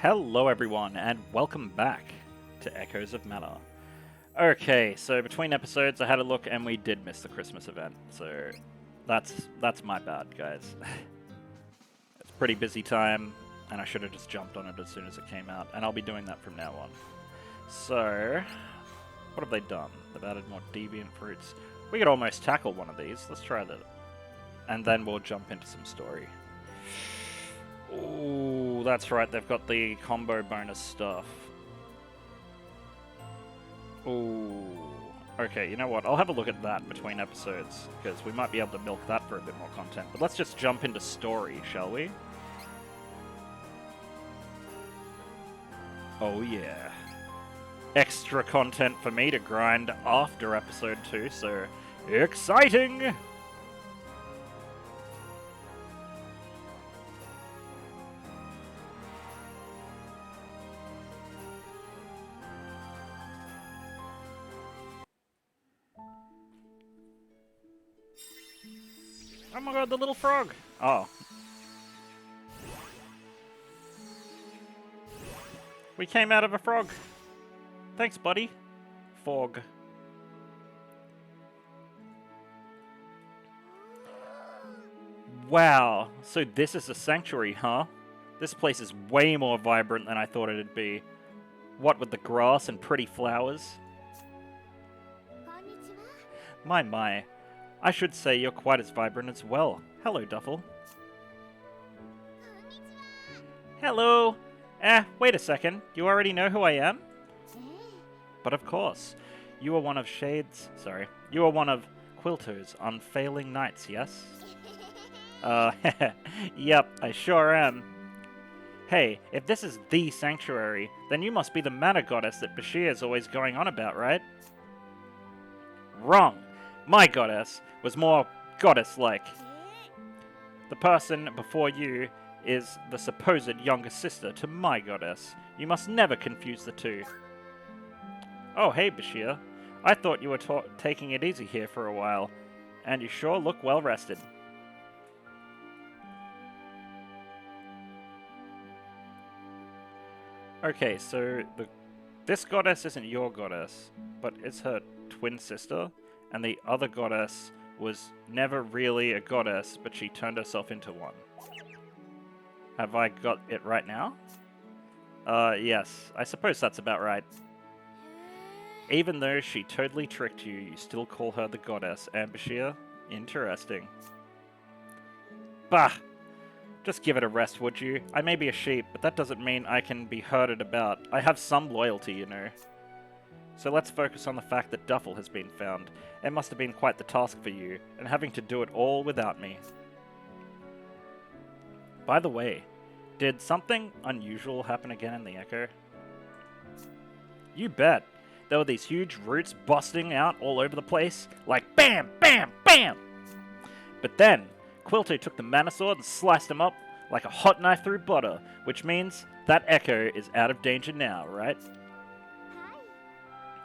Hello everyone, and welcome back to Echoes of Mana. Okay, so between episodes I had a look and we did miss the Christmas event, so that's my bad, guys. It's a pretty busy time, and I should have just jumped on it as soon as it came out, and I'll be doing that from now on. So, what have they done? They've added more deviant fruits. We could almost tackle one of these. Let's try that. And then we'll jump into some story. Ooh, that's right, they've got the combo bonus stuff. Ooh. Okay, you know what? I'll have a look at that between episodes, because we might be able to milk that for a bit more content. But let's just jump into story, shall we? Oh yeah. Extra content for me to grind after episode 2, so exciting! Oh my god, the little frog! Oh. We came out of a frog. Thanks, buddy. Fog. Wow, so this is a sanctuary, huh? This place is way more vibrant than I thought it'd be. What with the grass and pretty flowers? My. I should say you're quite as vibrant as well. Hello, Duffel. Hello! Wait a second. You already know who I am? But of course. You are one of You are one of Quilto's unfailing knights, yes? Yep, I sure am. Hey, if this is the sanctuary, then you must be the mana goddess that Bashir is always going on about, right? Wrong! My goddess was more goddess-like. The person before you is the supposed younger sister to my goddess. You must never confuse the two. Oh, hey, Bashir. I thought you were taking it easy here for a while, and you sure look well rested. Okay, so this goddess isn't your goddess, but it's her twin sister, and the other goddess was never really a goddess, but she turned herself into one. Have I got it right now? Yes, I suppose that's about right. Even though she totally tricked you, you still call her the goddess, and Bashir? Interesting. Bah! Just give it a rest, would you? I may be a sheep, but that doesn't mean I can be herded about. I have some loyalty, you know. So let's focus on the fact that Duffel has been found. It must have been quite the task for you, and having to do it all without me. By the way, did something unusual happen again in the Echo? You bet. There were these huge roots busting out all over the place, like BAM! BAM! BAM! But then, Quilto took the mana sword and sliced him up like a hot knife through butter, which means that Echo is out of danger now, right?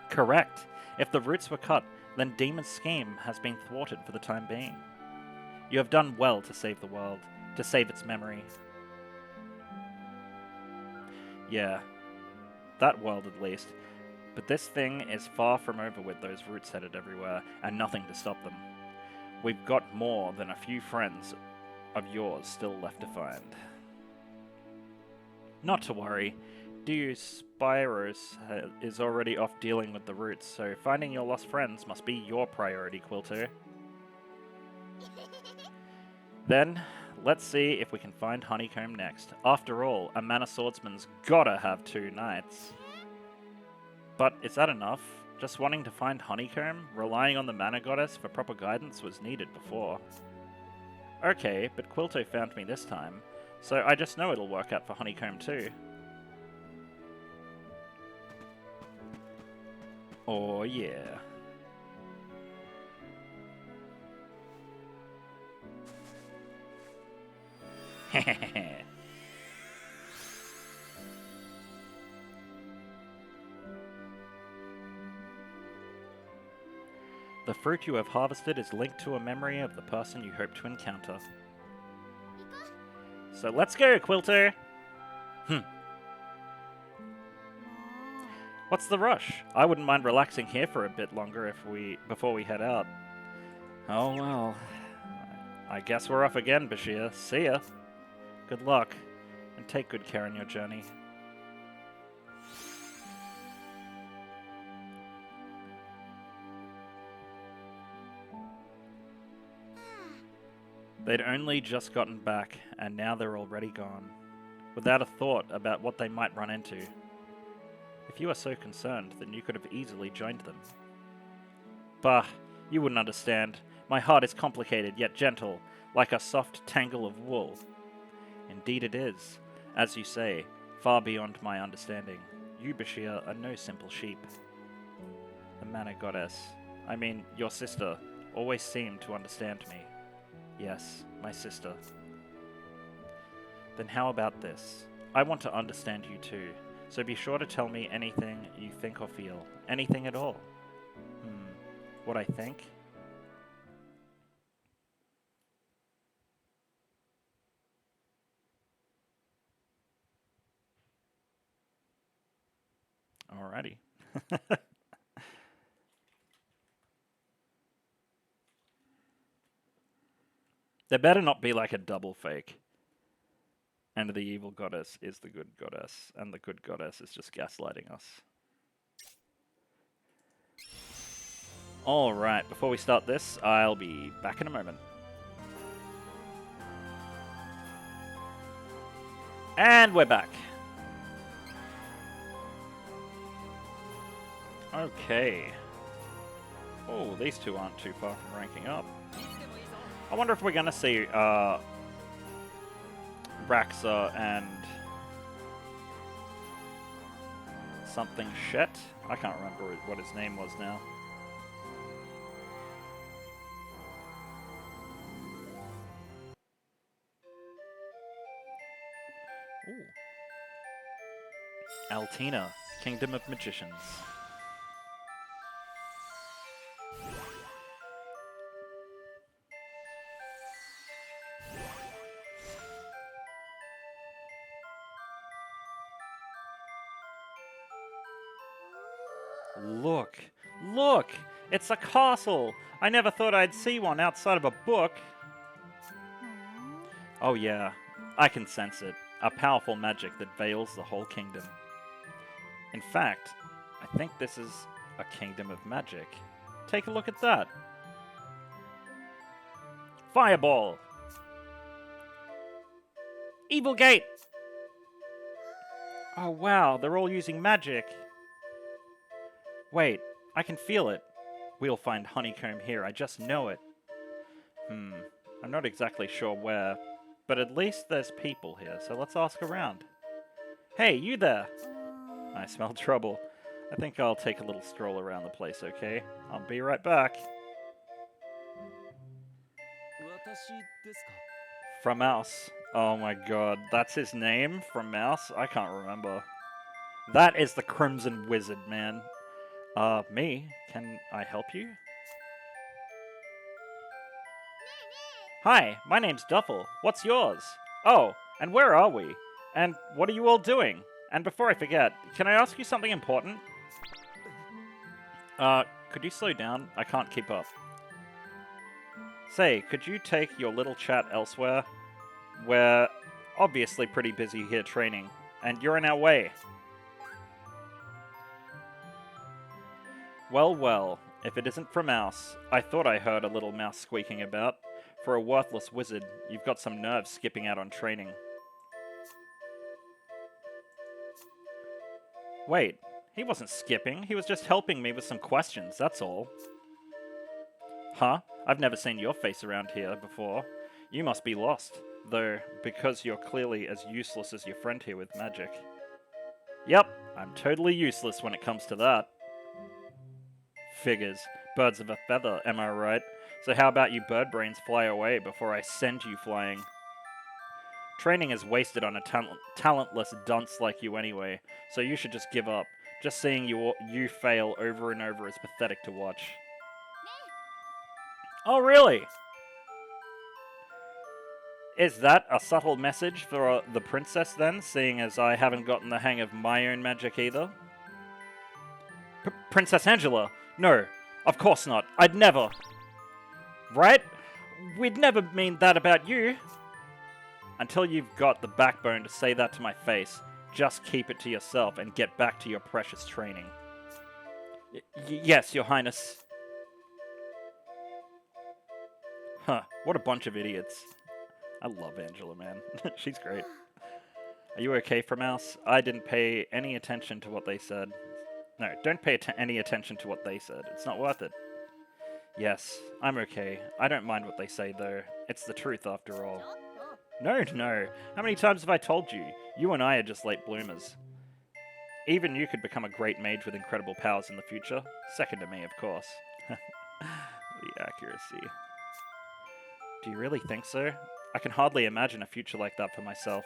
Correct. If the roots were cut, then Demon's scheme has been thwarted for the time being. You have done well to save the world, to save its memory. Yeah, that world at least. But this thing is far from over with those roots headed everywhere, and nothing to stop them. We've got more than a few friends of yours still left to find. Not to worry. Spyros is already off dealing with the roots, so finding your lost friends must be your priority, Quilto. Then, let's see if we can find Honeycomb next. After all, a mana swordsman's gotta have 2 knights. But is that enough? Just wanting to find Honeycomb, relying on the mana goddess for proper guidance was needed before. Okay, but Quilto found me this time, so I just know it'll work out for Honeycomb too. Oh yeah. Hehehe. The fruit you have harvested is linked to a memory of the person you hope to encounter. So let's go, Quilter! What's the rush? I wouldn't mind relaxing here for a bit longer before we head out. Oh well. I guess we're off again, Bashir. See ya. Good luck, and take good care on your journey. They'd only just gotten back, and now they're already gone, without a thought about what they might run into. If you are so concerned, then you could have easily joined them. Bah, you wouldn't understand. My heart is complicated yet gentle, like a soft tangle of wool. Indeed it is. As you say, far beyond my understanding. You, Bashir, are no simple sheep. The Mana Goddess, I mean, your sister, always seemed to understand me. Yes, my sister. Then how about this? I want to understand you too, so be sure to tell me anything you think or feel. Anything at all. What I think? Alrighty. There better not be like a double fake. And the evil goddess is the good goddess, and the good goddess is just gaslighting us. Alright, before we start this, I'll be back in a moment. And we're back. Okay. Oh, these two aren't too far from ranking up. I wonder if we're going to see Raxa and something Shet. I can't remember what his name was now. Ooh. Altena, Kingdom of Magicians. Look! Look! It's a castle! I never thought I'd see one outside of a book. Oh yeah, I can sense it. A powerful magic that veils the whole kingdom. In fact, I think this is a kingdom of magic. Take a look at that. Fireball! Evil Gate! Oh wow, they're all using magic. Wait, I can feel it. We'll find Honeycomb here, I just know it. I'm not exactly sure where, but at least there's people here, so let's ask around. Hey, you there! I smell trouble. I think I'll take a little stroll around the place, okay? I'll be right back. Framaus. Oh my god, that's his name? Framaus? I can't remember. That is the Crimson Wizard, man. Me? Can I help you? Hi, my name's Duffel. What's yours? Oh, and where are we? And what are you all doing? And before I forget, can I ask you something important? Could you slow down? I can't keep up. Say, could you take your little chat elsewhere? We're obviously pretty busy here training, and you're in our way. Well, well, if it isn't Framaus, I thought I heard a little mouse squeaking about. For a worthless wizard, you've got some nerve skipping out on training. Wait, he wasn't skipping, he was just helping me with some questions, that's all. Huh? I've never seen your face around here before. You must be lost, though, because you're clearly as useless as your friend here with magic. Yep, I'm totally useless when it comes to that. Figures. Birds of a feather, am I right? So how about you bird brains fly away before I send you flying? Training is wasted on a talentless dunce like you anyway, so you should just give up. Just seeing you fail over and over is pathetic to watch. Oh, really? Is that a subtle message for the princess then, seeing as I haven't gotten the hang of my own magic either? Princess Angela! No, of course not. I'd never. Right? We'd never mean that about you. Until you've got the backbone to say that to my face, just keep it to yourself and get back to your precious training. Yes, Your Highness. Huh, what a bunch of idiots. I love Angela, man. She's great. Are you okay, Framaus? I didn't pay any attention to what they said. No, don't pay any attention to what they said. It's not worth it. Yes, I'm okay. I don't mind what they say, though. It's the truth, after all. No. How many times have I told you? You and I are just late bloomers. Even you could become a great mage with incredible powers in the future. Second to me, of course. The accuracy. Do you really think so? I can hardly imagine a future like that for myself.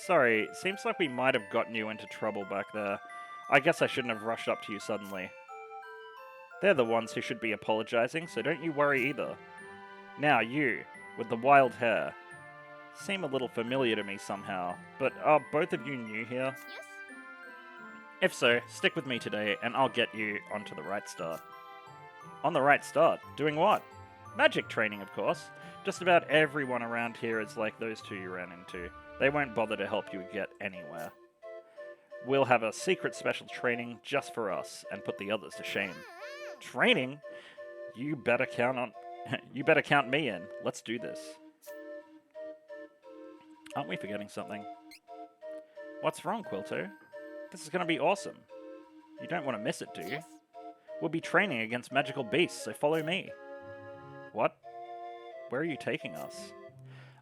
Sorry, seems like we might have gotten you into trouble back there. I guess I shouldn't have rushed up to you suddenly. They're the ones who should be apologizing, so don't you worry either. Now you, with the wild hair, seem a little familiar to me somehow, but are both of you new here? Yes. If so, stick with me today, and I'll get you onto the right start. On the right start? Doing what? Magic training, of course. Just about everyone around here is like those two you ran into. They won't bother to help you get anywhere. We'll have a secret special training just for us, and put the others to shame. Training? You better count me in. Let's do this. Aren't we forgetting something? What's wrong, Quilto? This is going to be awesome. You don't want to miss it, do you? We'll be training against magical beasts, so follow me. What? Where are you taking us?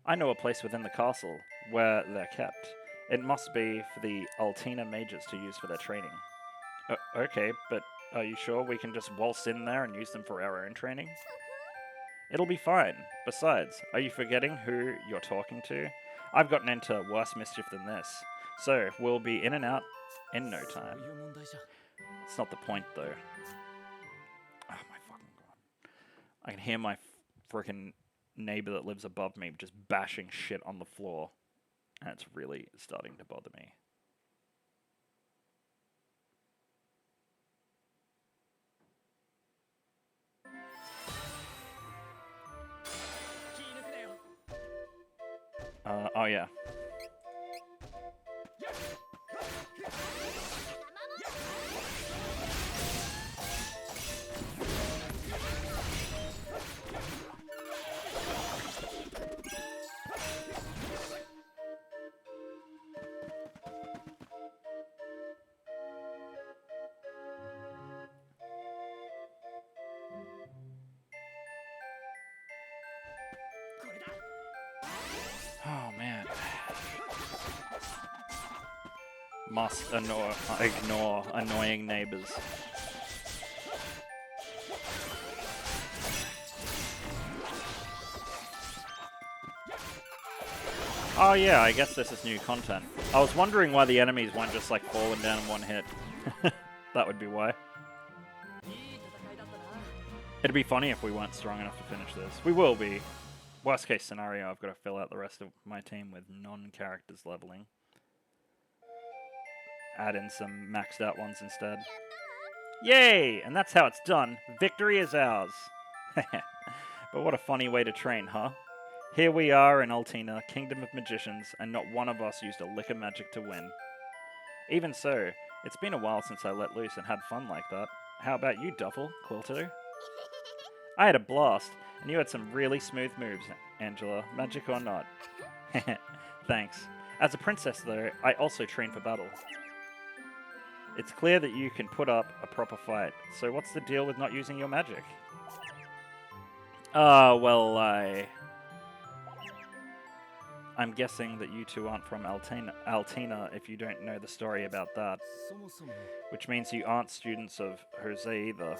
I know a place within the castle where they're kept. It must be for the Altena mages to use for their training. Okay, but are you sure we can just waltz in there and use them for our own training? It'll be fine. Besides, are you forgetting who you're talking to? I've gotten into worse mischief than this, so we'll be in and out in no time. It's not the point, though. Oh my fucking god. I can hear my freaking neighbor that lives above me just bashing shit on the floor, and it's really starting to bother me. Oh yeah. Oh man. Must ignore annoying neighbors. Oh yeah, I guess this is new content. I was wondering why the enemies weren't just like falling down in one hit. That would be why. It'd be funny if we weren't strong enough to finish this. We will be. Worst case scenario, I've got to fill out the rest of my team with non-characters leveling. Add in some maxed out ones instead. Yay! And that's how it's done. Victory is ours. But what a funny way to train, huh? Here we are in Altena, Kingdom of Magicians, and not one of us used a lick of magic to win. Even so, it's been a while since I let loose and had fun like that. How about you, Duffel, Quilto? I had a blast, and you had some really smooth moves, Angela, magic or not. Thanks. As a princess, though, I also train for battle. It's clear that you can put up a proper fight, so what's the deal with not using your magic? Well, I'm guessing that you two aren't from Altena if you don't know the story about that. Which means you aren't students of Jose either.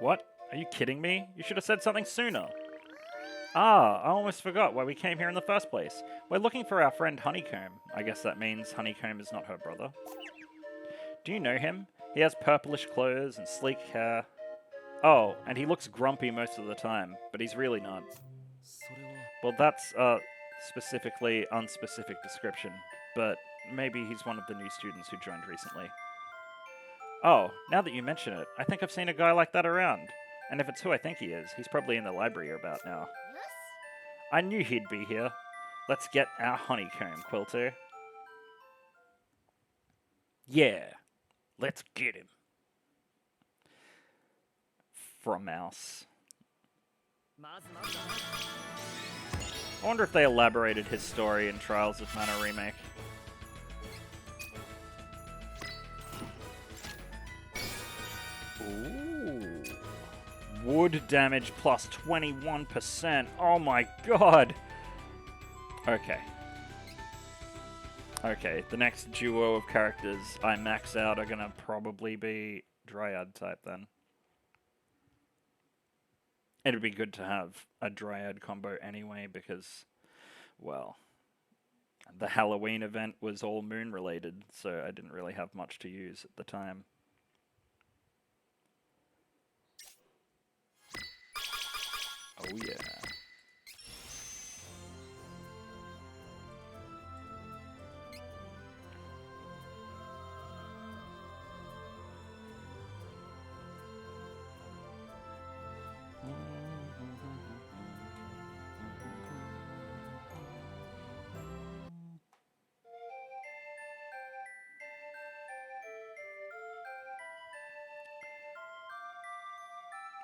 What? Are you kidding me? You should have said something sooner. Ah, I almost forgot why we came here in the first place. We're looking for our friend Honeycomb. I guess that means Honeycomb is not her brother. Do you know him? He has purplish clothes and sleek hair. Oh, and he looks grumpy most of the time, but he's really not. Well, that's a specifically unspecific description, but maybe he's one of the new students who joined recently. Oh, now that you mention it, I think I've seen a guy like that around. And if it's who I think he is, he's probably in the library about now. I knew he'd be here. Let's get our honeycomb, Quilter. Yeah, let's get him. Framaus. I wonder if they elaborated his story in Trials of Mana Remake. Ooh. Wood damage plus 21%. Oh my god. Okay. Okay, the next duo of characters I max out are gonna probably be Dryad type then. It'd be good to have a Dryad combo anyway because, well, the Halloween event was all moon related, so I didn't really have much to use at the time. Oh yeah.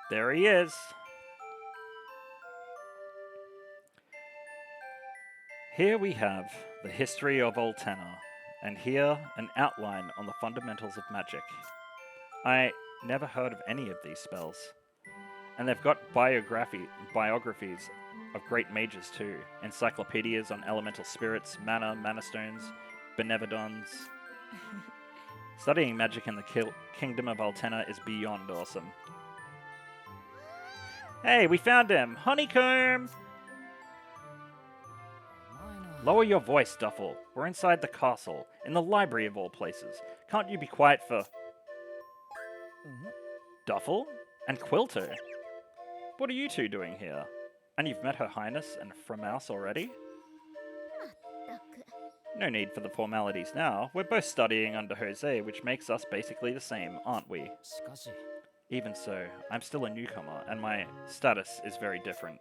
There he is. Here we have the history of Altena, and here an outline on the fundamentals of magic. I never heard of any of these spells. And they've got biographies of great mages too, encyclopedias on elemental spirits, mana stones, benevodons. Studying magic in the kingdom of Altena is beyond awesome. Hey, we found him! Honeycomb! Lower your voice, Duffel. We're inside the castle, in the library of all places. Can't you be quiet for... Duffel? And Quilter? What are you two doing here? And you've met Her Highness and Framaus already? No need for the formalities now. We're both studying under Jose, which makes us basically the same, aren't we? Even so, I'm still a newcomer, and my status is very different.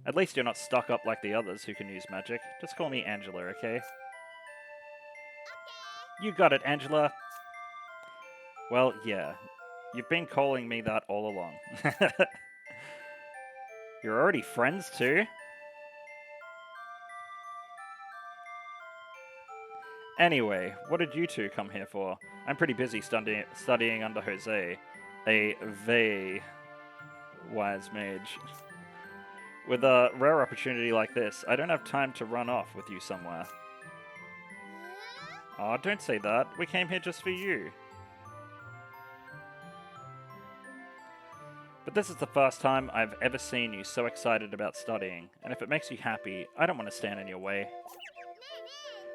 At least you're not stuck up like the others who can use magic. Just call me Angela, okay? You got it, Angela! Well, yeah. You've been calling me that all along. You're already friends, too? Anyway, what did you two come here for? I'm pretty busy studying under Jose, a very wise mage. With a rare opportunity like this, I don't have time to run off with you somewhere. Aw, don't say that. We came here just for you. But this is the first time I've ever seen you so excited about studying, and if it makes you happy, I don't want to stand in your way.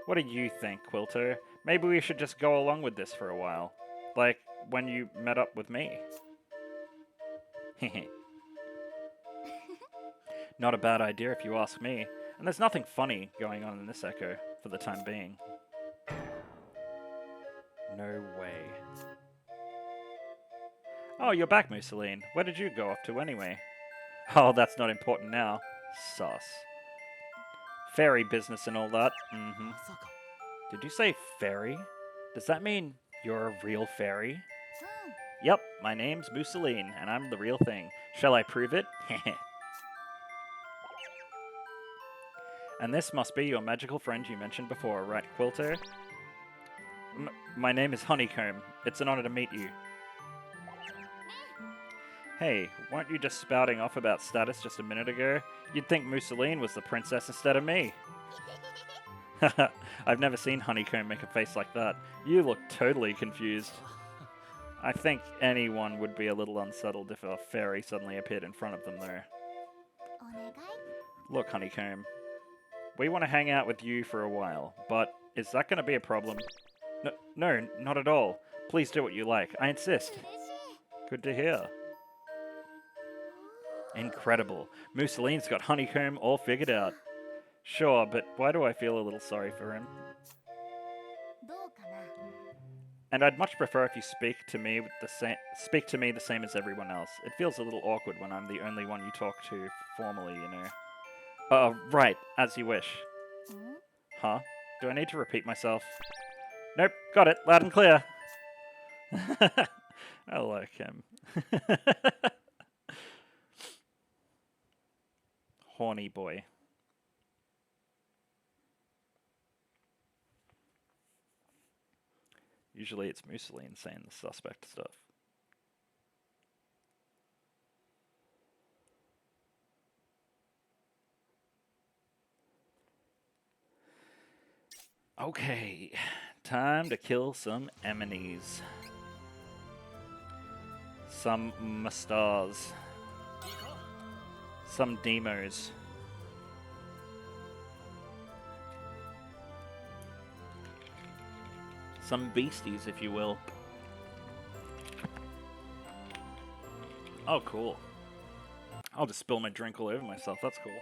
What do you think, Quilter? Maybe we should just go along with this for a while. Like, when you met up with me. Hehe. Not a bad idea if you ask me. And there's nothing funny going on in this echo, for the time being. No way. Oh, you're back, Mousseline. Where did you go off to anyway? Oh, that's not important now. Sus. Fairy business and all that. Mm-hmm. Did you say fairy? Does that mean you're a real fairy? Yep, my name's Mousseline, and I'm the real thing. Shall I prove it? Heh. And this must be your magical friend you mentioned before, right, Quilter? My name is Honeycomb. It's an honor to meet you. Hey, weren't you just spouting off about status just a minute ago? You'd think Mousseline was the princess instead of me. I've never seen Honeycomb make a face like that. You look totally confused. I think anyone would be a little unsettled if a fairy suddenly appeared in front of them, though. Look, Honeycomb. We want to hang out with you for a while, but is that going to be a problem? No, not at all. Please do what you like. I insist. Good to hear. Incredible. Mousseline's got Honeycomb all figured out. Sure, but why do I feel a little sorry for him? And I'd much prefer if you speak to me the same as everyone else. It feels a little awkward when I'm the only one you talk to formally, you know. Right, as you wish. Huh? Do I need to repeat myself? Nope, got it, loud and clear. I like him. Horny boy. Usually it's Mussolini saying the suspect stuff. Okay, time to kill some enemies. Some mustars. Some demos. Some beasties, if you will. Oh, cool. I'll just spill my drink all over myself. That's cool.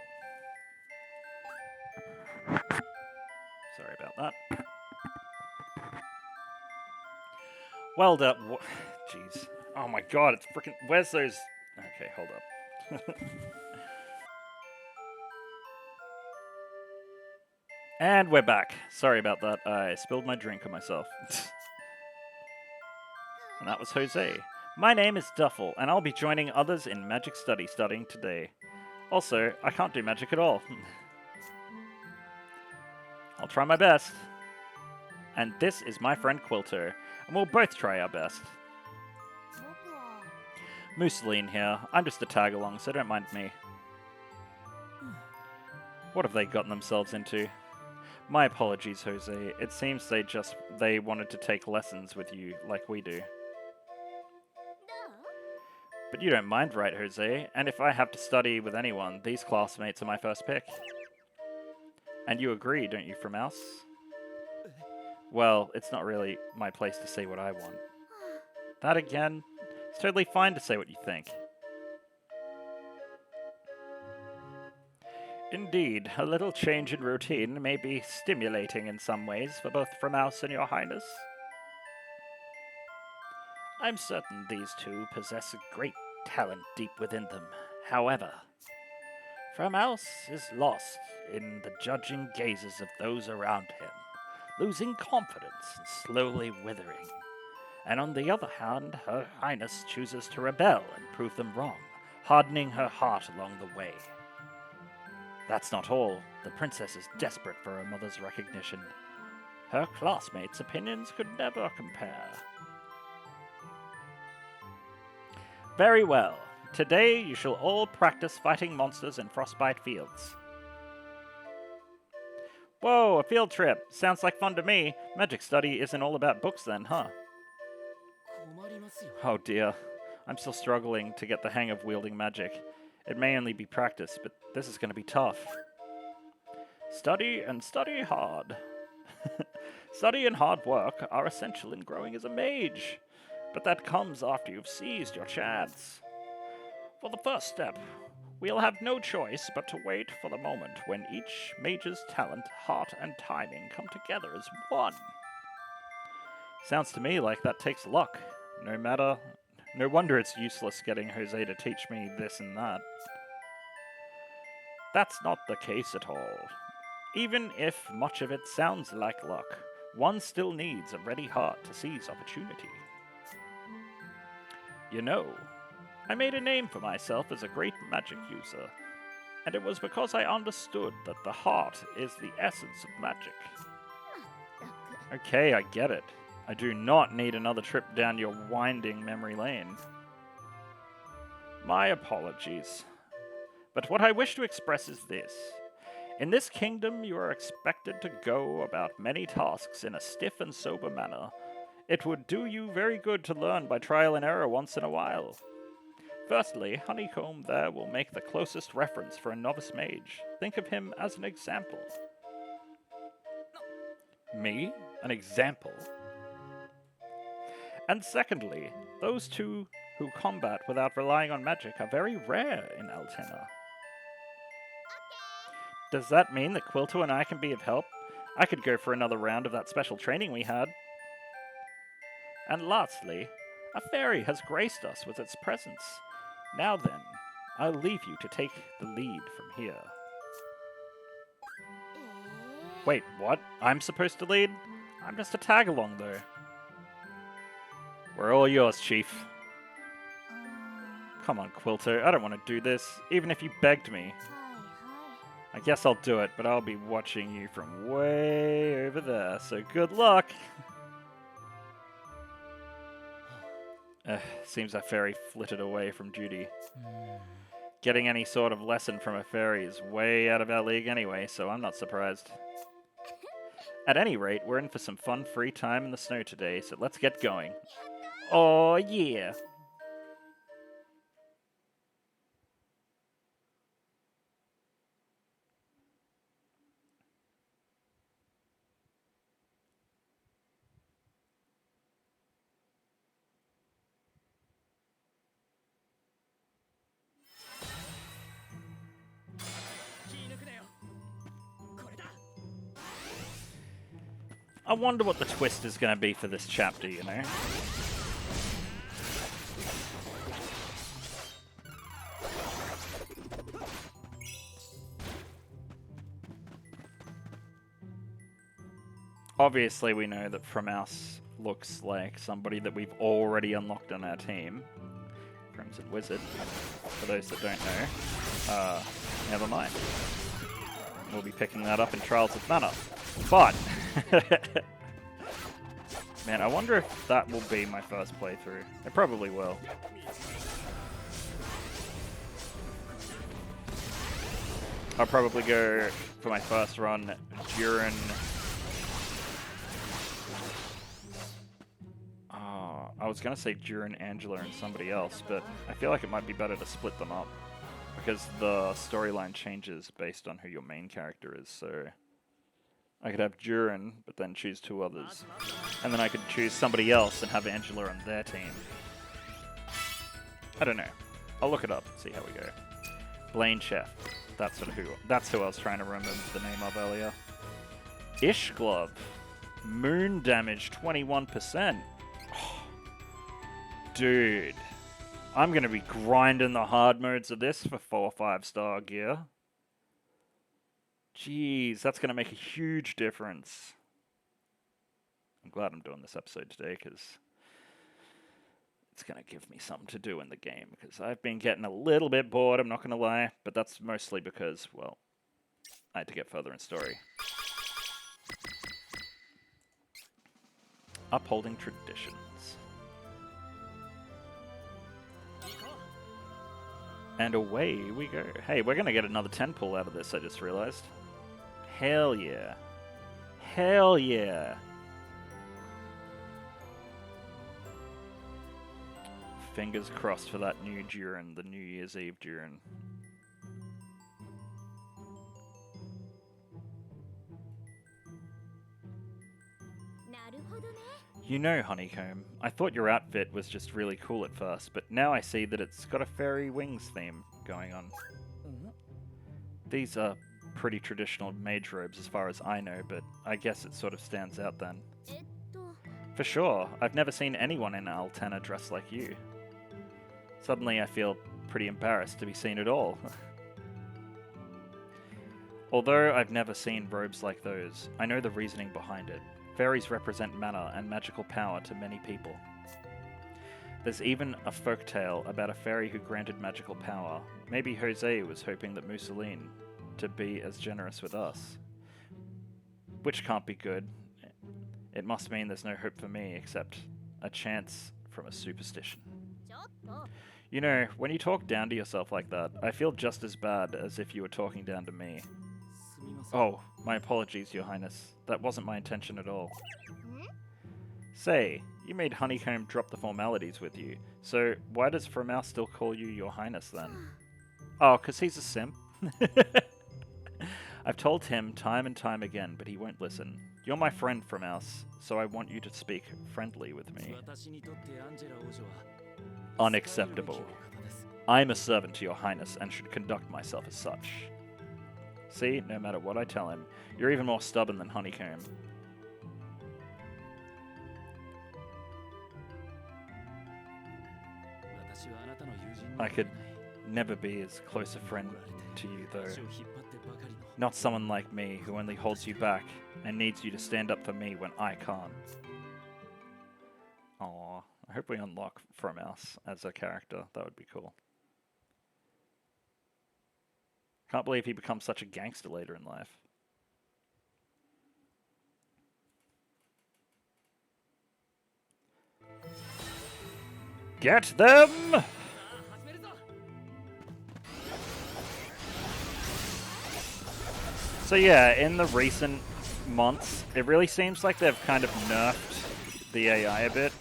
Sorry about that. Well done. Jeez. Oh my god, it's freaking. Where's those. Okay, hold up. And we're back. Sorry about that. I spilled my drink on myself. And that was Jose. My name is Duffel, and I'll be joining others in magic study starting today. Also, I can't do magic at all. I'll try my best. And this is my friend Quilter, and we'll both try our best. Mussolini here. I'm just a tag-along, so don't mind me. What have they gotten themselves into? My apologies, Jose. It seems they wanted to take lessons with you like we do. But you don't mind, right, Jose? And if I have to study with anyone, these classmates are my first pick. And you agree, don't you, Framaus? Well, it's not really my place to say what I want. That again, it's totally fine to say what you think. Indeed, a little change in routine may be stimulating in some ways for both Framaus and your highness. I'm certain these two possess a great talent deep within them. However, Framaus is lost in the judging gazes of those around him, losing confidence and slowly withering. And on the other hand, Her Highness chooses to rebel and prove them wrong, hardening her heart along the way. That's not all. The princess is desperate for her mother's recognition. Her classmates' opinions could never compare. Very well. Today you shall all practice fighting monsters in Frostbite Fields. Whoa, a field trip. Sounds like fun to me. Magic study isn't all about books then, huh? Oh dear. I'm still struggling to get the hang of wielding magic. It may only be practice, but this is going to be tough. Study and study hard. Study and hard work are essential in growing as a mage, but that comes after you've seized your chance. For the first step, we'll have no choice but to wait for the moment when each mage's talent, heart, and timing come together as one. Sounds to me like that takes luck. No wonder it's useless getting Jose to teach me this and that. That's not the case at all. Even if much of it sounds like luck, one still needs a ready heart to seize opportunity. You know, I made a name for myself as a great magic user, and it was because I understood that the heart is the essence of magic. Okay, I get it. I do not need another trip down your winding memory lane. My apologies. But what I wish to express is this. In this kingdom, you are expected to go about many tasks in a stiff and sober manner. It would do you very good to learn by trial and error once in a while. Firstly, Honeycomb there will make the closest reference for a novice mage. Think of him as an example. Me? An example? And secondly, those two who combat without relying on magic are very rare in Altena. Does that mean that Quilto and I can be of help? I could go for another round of that special training we had. And lastly, a fairy has graced us with its presence. Now then, I'll leave you to take the lead from here. Wait, what? I'm supposed to lead? I'm just a tag-along, though. We're all yours, Chief. Come on, Quilter, I don't want to do this, even if you begged me. I guess I'll do it, but I'll be watching you from way over there, so good luck! Seems that fairy flitted away from duty. Getting any sort of lesson from a fairy is way out of our league anyway, so I'm not surprised. At any rate, we're in for some fun free time in the snow today, so let's get going. Oh yeah! I wonder what the twist is going to be for this chapter, you know? Obviously, we know that Framaus looks like somebody that we've already unlocked on our team. Crimson Wizard. For those that don't know, never mind. We'll be picking that up in Trials of Mana. But, man, I wonder if that will be my first playthrough. It probably will. I'll probably go for my first run during... I was going to say Durin, Angela, and somebody else, but I feel like it might be better to split them up. Because the storyline changes based on who your main character is, so... I could have Durin, but then choose two others. And then I could choose somebody else and have Angela on their team. I don't know. I'll look it up and see how we go. Blaine Chef. That's who I was trying to remember the name of earlier. Ish Glove. Moon damage 21%. Oh, dude. I'm going to be grinding the hard modes of this for 4 or 5 star gear. Jeez, that's going to make a huge difference. I'm glad I'm doing this episode today, because it's going to give me something to do in the game, because I've been getting a little bit bored, I'm not going to lie, but that's mostly because, well, I had to get further in story. Upholding traditions. And away we go. Hey, we're going to get another 10 pull out of this, I just realized. Hell yeah. Hell yeah. Fingers crossed for that new Durin, the New Year's Eve Durin. You know, Honeycomb, I thought your outfit was just really cool at first, but now I see that it's got a fairy wings theme going on. These are pretty traditional mage robes as far as I know, but I guess it sort of stands out then. For sure, I've never seen anyone in Altena dressed like you. Suddenly I feel pretty embarrassed to be seen at all. Although I've never seen robes like those, I know the reasoning behind it. Fairies represent mana and magical power to many people. There's even a folktale about a fairy who granted magical power. Maybe Jose was hoping that Mussolini to be as generous with us. Which can't be good. It must mean there's no hope for me except a chance from a superstition. You know, when you talk down to yourself like that, I feel just as bad as if you were talking down to me. Oh, my apologies, Your Highness. That wasn't my intention at all. Say, you made Honeycomb drop the formalities with you, so why does Framaus still call you Your Highness then? Oh, 'cause he's a simp. I've told him time and time again, but he won't listen. You're my friend, Framaus, so I want you to speak friendly with me. Unacceptable. I'm a servant to Your Highness and should conduct myself as such. See, no matter what I tell him, you're even more stubborn than Honeycomb. I could never be as close a friend to you, though. Not someone like me who only holds you back and needs you to stand up for me when I can't. Aw, I hope we unlock Framaus as a character. That would be cool. Can't believe he becomes such a gangster later in life. Get them! So yeah, in the recent months, it really seems like they've kind of nerfed the AI a bit.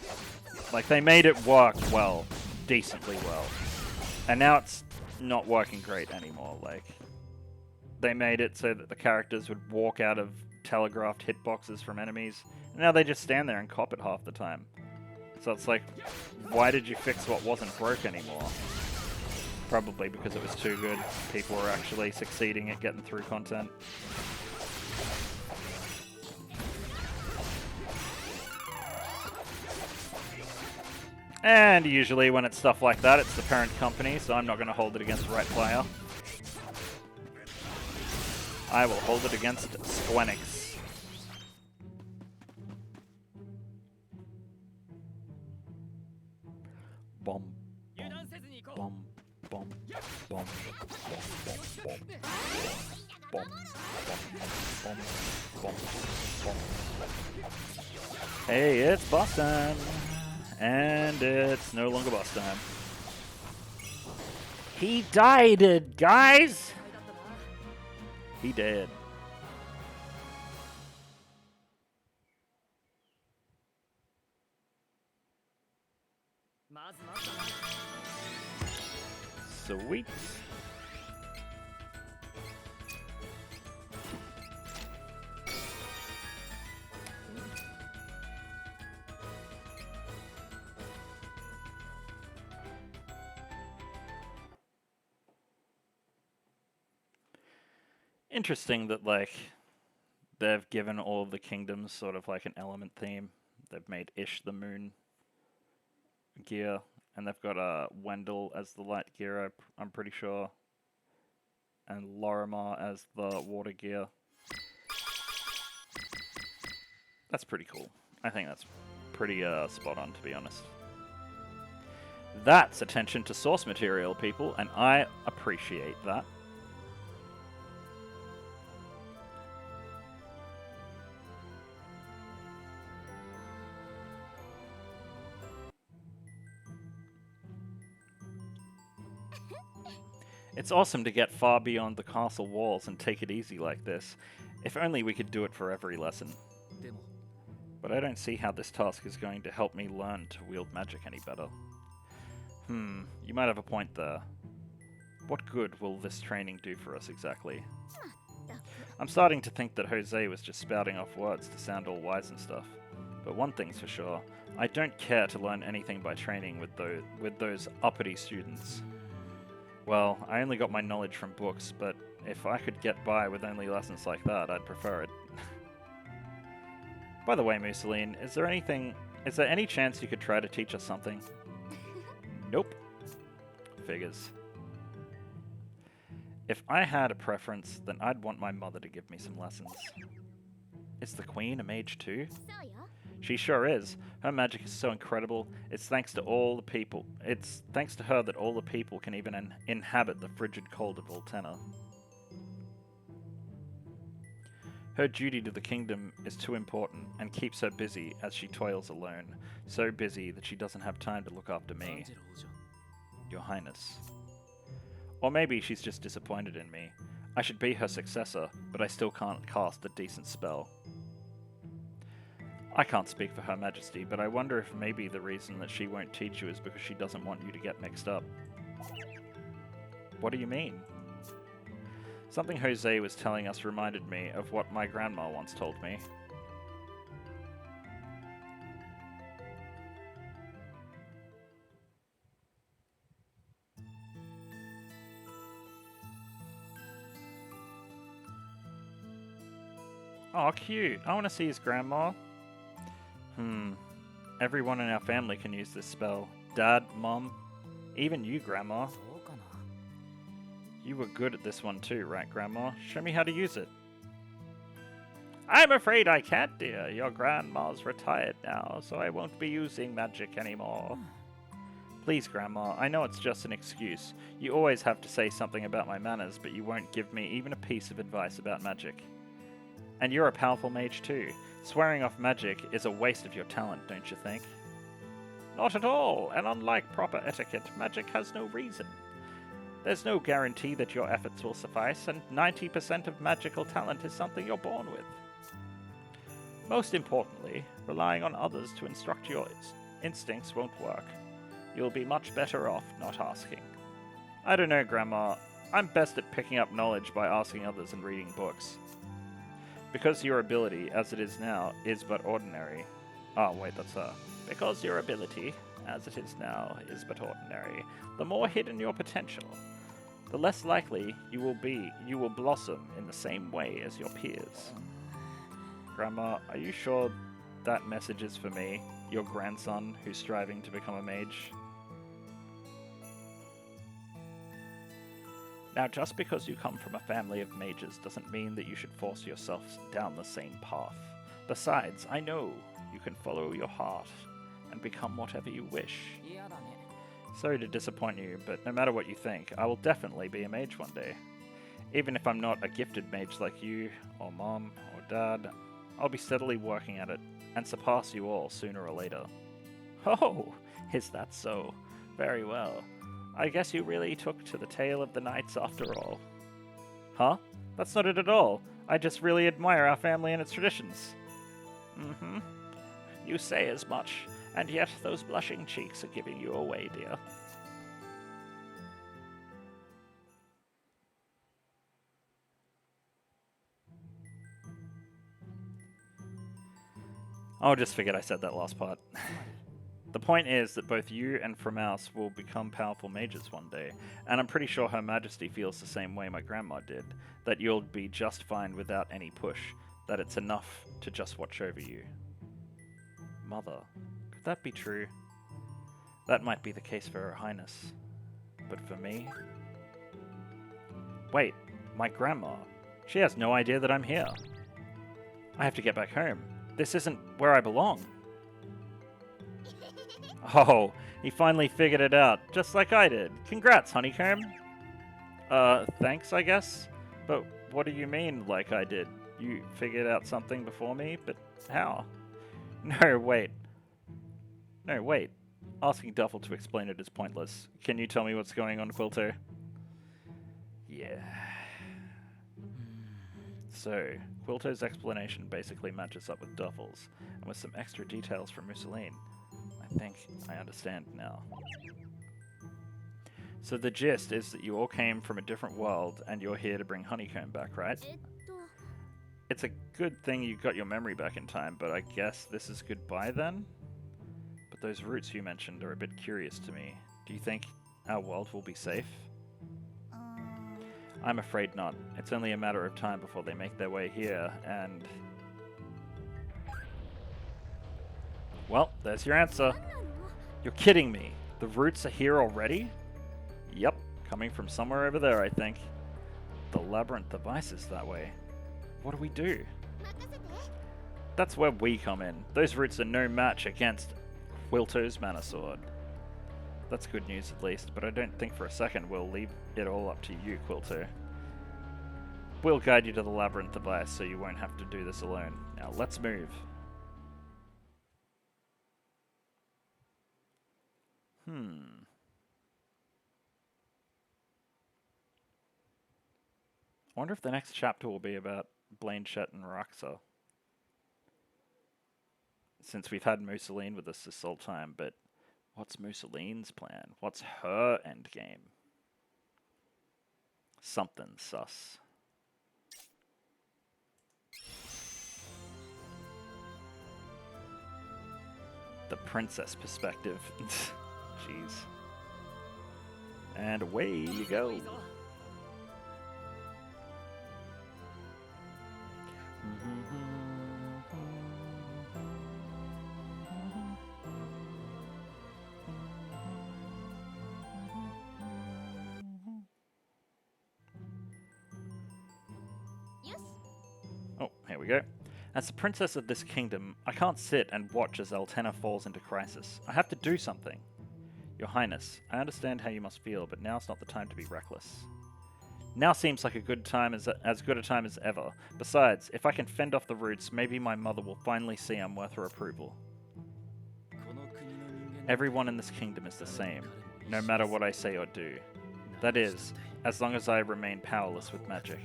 Like, they made it work well, decently well. And now it's not working great anymore. Like, they made it so that the characters would walk out of telegraphed hitboxes from enemies. And now they just stand there and cop it half the time. So it's like, why did you fix what wasn't broke anymore? Probably because it was too good. People were actually succeeding at getting through content. And usually when it's stuff like that, it's the parent company, so I'm not going to hold it against the right player. I will hold it against Squenix. Bomb. Bomb. Bomb. Bomb. Bomb. Bomb. Bomb. Bomb. Bomb. Hey, it's boss time. And it's no longer boss time. He died, guys! He did. Sweet. Interesting that, like, they've given all of the kingdoms sort of like an element theme. They've made Ish the moon gear, and they've got Wendell as the light gear, I'm pretty sure, and Lorimar as the water gear. That's pretty cool. I think that's pretty spot on, to be honest. That's attention to source material, people, and I appreciate that. It's awesome to get far beyond the castle walls and take it easy like this. If only we could do it for every lesson. But I don't see how this task is going to help me learn to wield magic any better. You might have a point there. What good will this training do for us exactly? I'm starting to think that Jose was just spouting off words to sound all wise and stuff. But one thing's for sure, I don't care to learn anything by training with those uppity students. Well, I only got my knowledge from books, but if I could get by with only lessons like that, I'd prefer it. By the way, Mussolini, is there any chance you could try to teach us something? Nope. Figures. If I had a preference, then I'd want my mother to give me some lessons. Is the Queen a mage too? She sure is. Her magic is so incredible. It's thanks to her that all the people can even inhabit the frigid cold of Altena. Her duty to the kingdom is too important and keeps her busy as she toils alone. So busy that she doesn't have time to look after me. Your Highness. Or maybe she's just disappointed in me. I should be her successor, but I still can't cast a decent spell. I can't speak for Her Majesty, but I wonder if maybe the reason that she won't teach you is because she doesn't want you to get mixed up. What do you mean? Something Jose was telling us reminded me of what my grandma once told me. Oh, cute. I want to see his grandma. Everyone in our family can use this spell. Dad, Mom, Even you, Grandma. You were good at this one too, right, Grandma? Show me how to use it. I'm afraid I can't, dear. Your grandma's retired now, so I won't be using magic anymore. Please, Grandma, I know it's just an excuse. You always have to say something about my manners, but you won't give me even a piece of advice about magic. And you're a powerful mage too. Swearing off magic is a waste of your talent, don't you think? Not at all, and unlike proper etiquette, magic has no reason. There's no guarantee that your efforts will suffice, and 90% of magical talent is something you're born with. Most importantly, relying on others to instruct your instincts won't work. You'll be much better off not asking. I don't know, Grandma. I'm best at picking up knowledge by asking others and reading books. Because your ability, as it is now, is but ordinary. Oh, wait, that's her. Because your ability, as it is now, is but ordinary, the more hidden your potential, the less likely you will blossom in the same way as your peers. Grandma, are you sure that message is for me, your grandson who's striving to become a mage? Now, just because you come from a family of mages doesn't mean that you should force yourself down the same path. Besides, I know you can follow your heart and become whatever you wish. Sorry to disappoint you, but no matter what you think, I will definitely be a mage one day. Even if I'm not a gifted mage like you, or Mom, or Dad, I'll be steadily working at it, and surpass you all sooner or later. Oh, is that so? Very well. I guess you really took to the tale of the knights after all. Huh? That's not it at all. I just really admire our family and its traditions. Mm-hmm. You say as much, and yet those blushing cheeks are giving you away, dear. Oh, just figured I said that last part. The point is that both you and Framaus will become powerful mages one day, and I'm pretty sure Her Majesty feels the same way my grandma did, that you'll be just fine without any push, that it's enough to just watch over you. Mother, could that be true? That might be the case for Her Highness, but for me? Wait, my grandma? She has no idea that I'm here. I have to get back home. This isn't where I belong. Oh, he finally figured it out, just like I did. Congrats, Honeycomb. Thanks, I guess? But what do you mean, like I did? You figured out something before me? But how? No, wait. Asking Duffel to explain it is pointless. Can you tell me what's going on, Quilter? Yeah. So, Quilter's explanation basically matches up with Duffel's, and with some extra details from Mussolini. I think I understand now. So the gist is that you all came from a different world and you're here to bring Honeycomb back, right? It's a good thing you got your memory back in time, but I guess this is goodbye then? But those roots you mentioned are a bit curious to me. Do you think our world will be safe? I'm afraid not. It's only a matter of time before they make their way here, and... Well, there's your answer. You're kidding me. The roots are here already? Yep, coming from somewhere over there, I think. The labyrinth device is that way. What do we do? That's where we come in. Those roots are no match against Quilto's Mana Sword. That's good news at least, but I don't think for a second we'll leave it all up to you, Quilto. We'll guide you to the labyrinth device so you won't have to do this alone. Now let's move. I wonder if the next chapter will be about Blanchett and Roxa. Since we've had Mussolini with us this whole time, but what's Mussolini's plan? What's her endgame? Something sus. The princess perspective. Jeez. And away you go. Here we go. As the princess of this kingdom, I can't sit and watch as Altena falls into crisis. I have to do something. Your Highness, I understand how you must feel, but now's not the time to be reckless. Now seems like a good time as good a time as ever. Besides, if I can fend off the roots, maybe my mother will finally see I'm worth her approval. Everyone in this kingdom is the same, no matter what I say or do. That is, as long as I remain powerless with magic.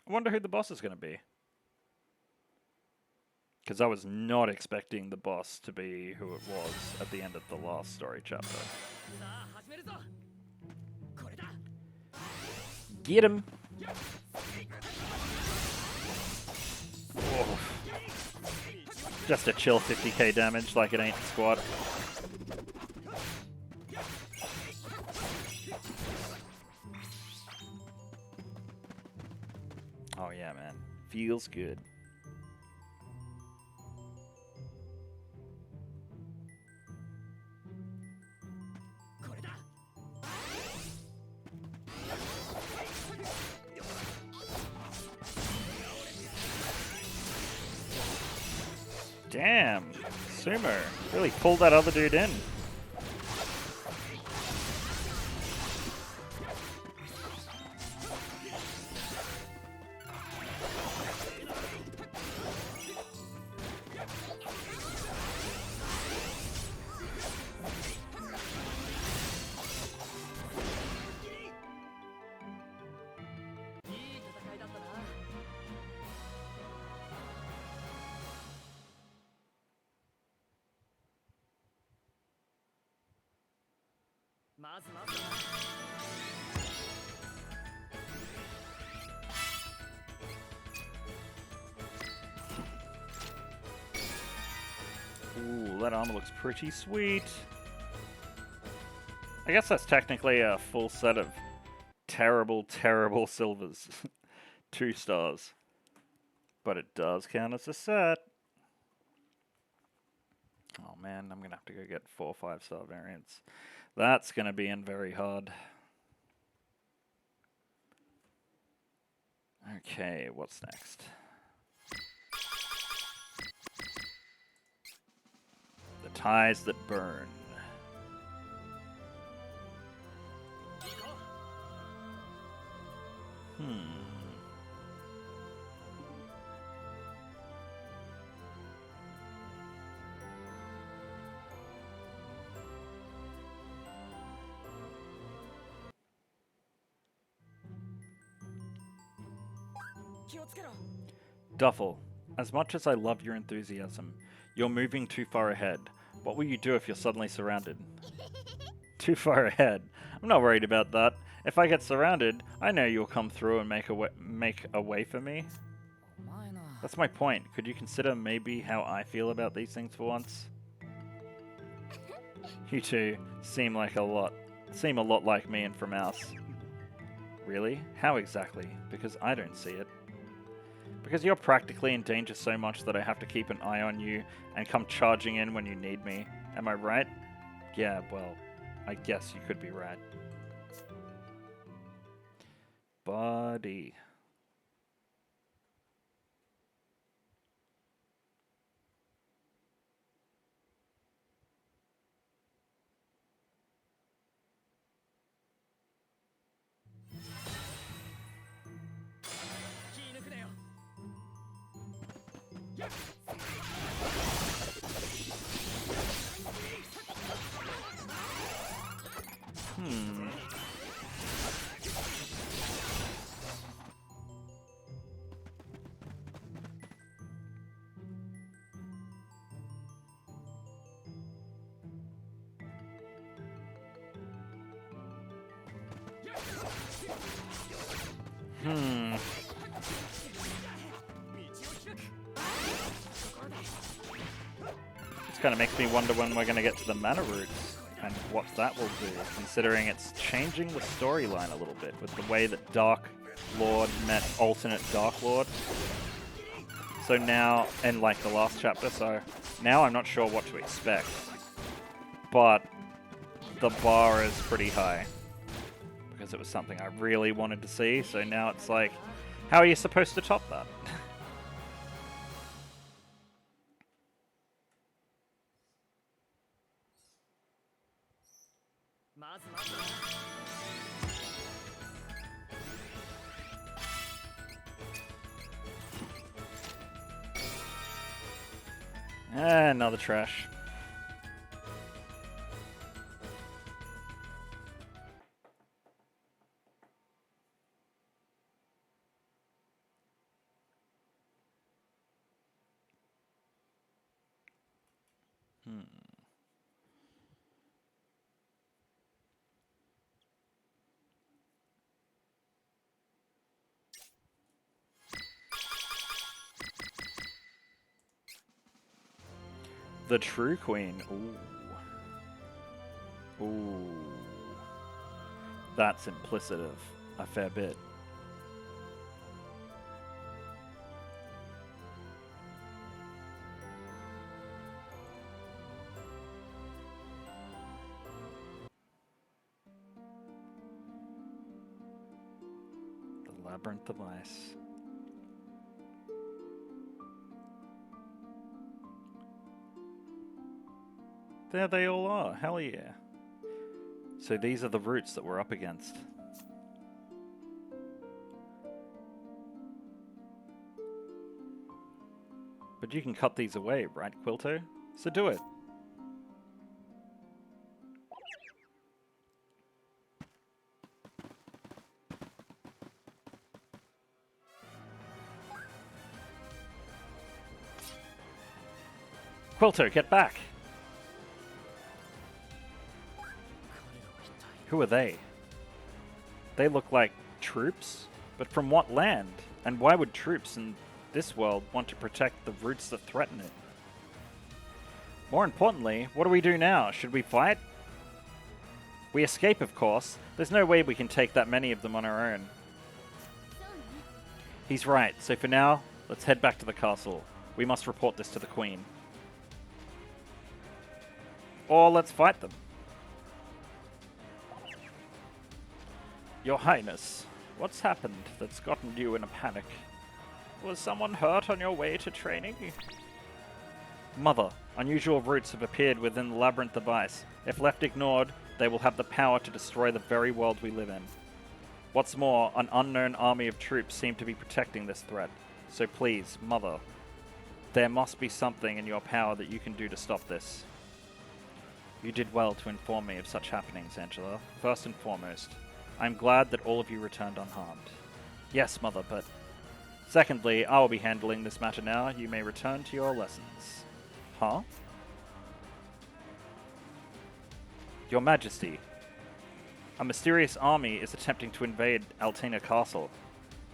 I wonder who the boss is going to be. Because I was not expecting the boss to be who it was at the end of the last story chapter. Get him! Whoa. Just a chill 50k damage like it ain't squat. Oh yeah, man. Feels good. Damn, Sumo really pulled that other dude in. Ooh, that armor looks pretty sweet. I guess that's technically a full set of terrible, terrible silvers. 2 stars. But it does count as a set. Oh man, I'm gonna have to go get 4 5-star variants. That's gonna be in very hard. Okay, what's next? The ties that burn. Duffel, as much as I love your enthusiasm, you're moving too far ahead. What will you do if you're suddenly surrounded? Too far ahead? I'm not worried about that. If I get surrounded, I know you'll come through and make a way for me. That's my point. Could you consider maybe how I feel about these things for once? You two seem a lot like me and Framaus. Really? How exactly? Because I don't see it. Because you're practically in danger so much that I have to keep an eye on you and come charging in when you need me. Am I right? Yeah, well, I guess you could be right. Buddy. This kind of makes me wonder when we're going to get to the mana roots and what that will do, considering it's changing the storyline a little bit with the way that Dark Lord met alternate Dark Lord. So now, and like the last chapter, so now I'm not sure what to expect. But the bar is pretty high. Because it was something I really wanted to see, so now it's like, how are you supposed to top that? Another trash. The True Queen. Ooh. Ooh. That's implicit of a fair bit. The Labyrinth of Ice. There they all are, hell yeah. So these are the roots that we're up against. But you can cut these away, right, Quilto? So do it. Quilto, get back! Who are they? They look like troops? But from what land? And why would troops in this world want to protect the roots that threaten it? More importantly, what do we do now? Should we fight? We escape, of course. There's no way we can take that many of them on our own. He's right, so for now, let's head back to the castle. We must report this to the Queen. Or let's fight them. Your Highness, what's happened that's gotten you in a panic? Was someone hurt on your way to training? Mother, unusual roots have appeared within the Labyrinth of Ice. If left ignored, they will have the power to destroy the very world we live in. What's more, an unknown army of troops seem to be protecting this threat. So please, Mother, there must be something in your power that you can do to stop this. You did well to inform me of such happenings, Angela. First and foremost, I'm glad that all of you returned unharmed. Yes, Mother, but... Secondly, I will be handling this matter now. You may return to your lessons. Huh? Your Majesty, a mysterious army is attempting to invade Altena Castle.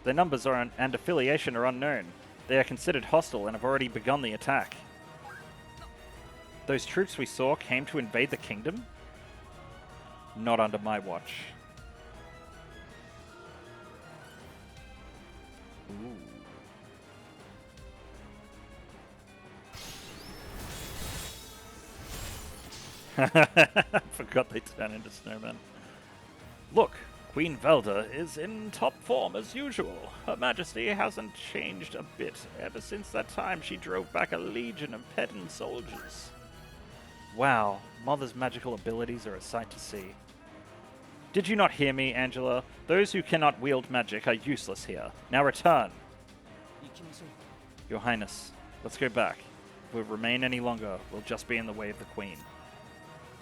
Their numbers and affiliation are unknown. They are considered hostile and have already begun the attack. Those troops we saw came to invade the kingdom? Not under my watch. Ooh. Forgot they turn into snowmen. Look, Queen Velda is in top form as usual. Her Majesty hasn't changed a bit ever since that time she drove back a legion of pedant soldiers. Wow, Mother's magical abilities are a sight to see. Did you not hear me, Angela? Those who cannot wield magic are useless here. Now return. Your Highness, let's go back. If we remain any longer, we'll just be in the way of the Queen.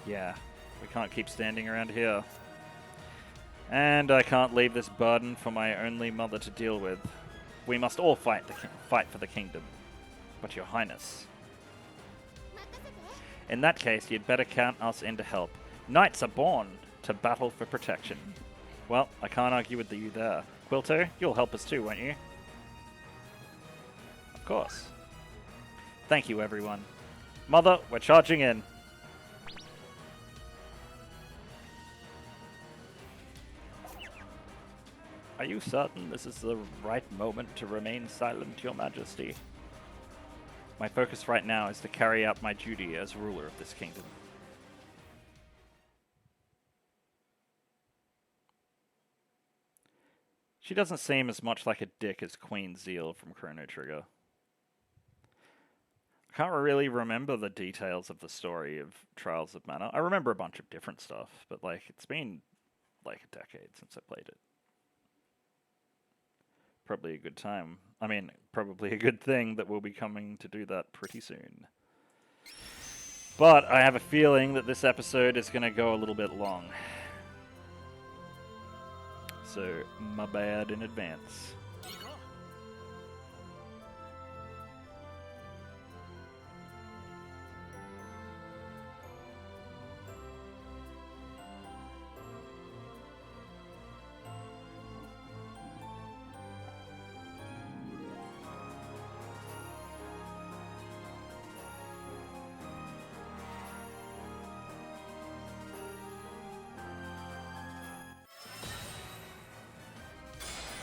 Yeah, we can't keep standing around here. And I can't leave this burden for my only mother to deal with. We must all fight for the kingdom. But Your Highness... In that case, you'd better count us in to help. Knights are born to battle for protection. Well, I can't argue with you there. Quilto, you'll help us too, won't you? Of course. Thank you, everyone. Mother, we're charging in. Are you certain this is the right moment to remain silent, Your Majesty? My focus right now is to carry out my duty as ruler of this kingdom. She doesn't seem as much like a dick as Queen Zeal from Chrono Trigger. I can't really remember the details of the story of Trials of Mana. I remember a bunch of different stuff, but like it's been like a decade since I played it. Probably a good time. I mean, probably a good thing that we'll be coming to do that pretty soon. But I have a feeling that this episode is going to go a little bit long. So, my bad in advance.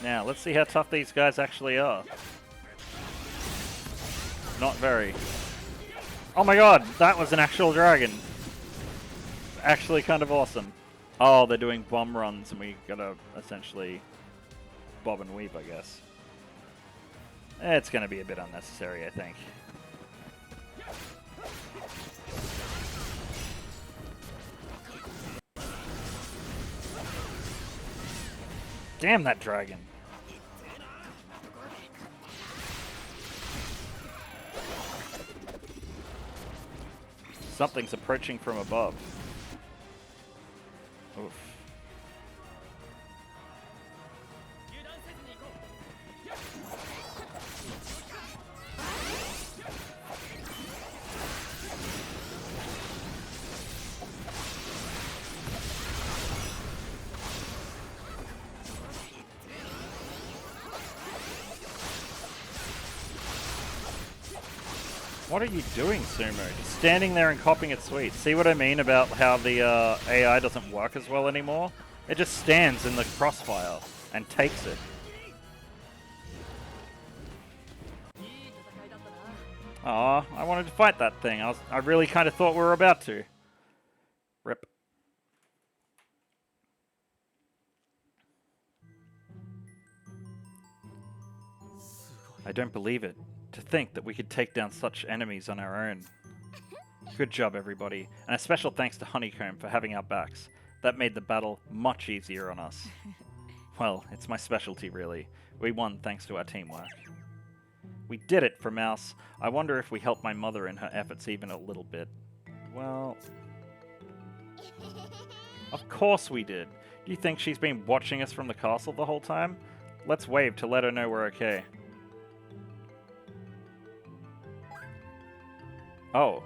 Now, let's see how tough these guys actually are. Not very. Oh my god, that was an actual dragon. Actually kind of awesome. Oh, they're doing bomb runs and we gotta essentially bob and weave, I guess. It's gonna be a bit unnecessary, I think. Damn that dragon. Something's approaching from above. Oof. What are you doing, Sumo? Just standing there and copying it sweet. See what I mean about how the AI doesn't work as well anymore? It just stands in the crossfire and takes it. Aw, I wanted to fight that thing. I really kind of thought we were about to. Rip. I don't believe it. To think that we could take down such enemies on our own. Good job, everybody. And a special thanks to Honeycomb for having our backs. That made the battle much easier on us. Well, it's my specialty, really. We won thanks to our teamwork. We did it, Framaus. I wonder if we helped my mother in her efforts even a little bit. Well... Of course we did. Do you think she's been watching us from the castle the whole time? Let's wave to let her know we're okay. Oh.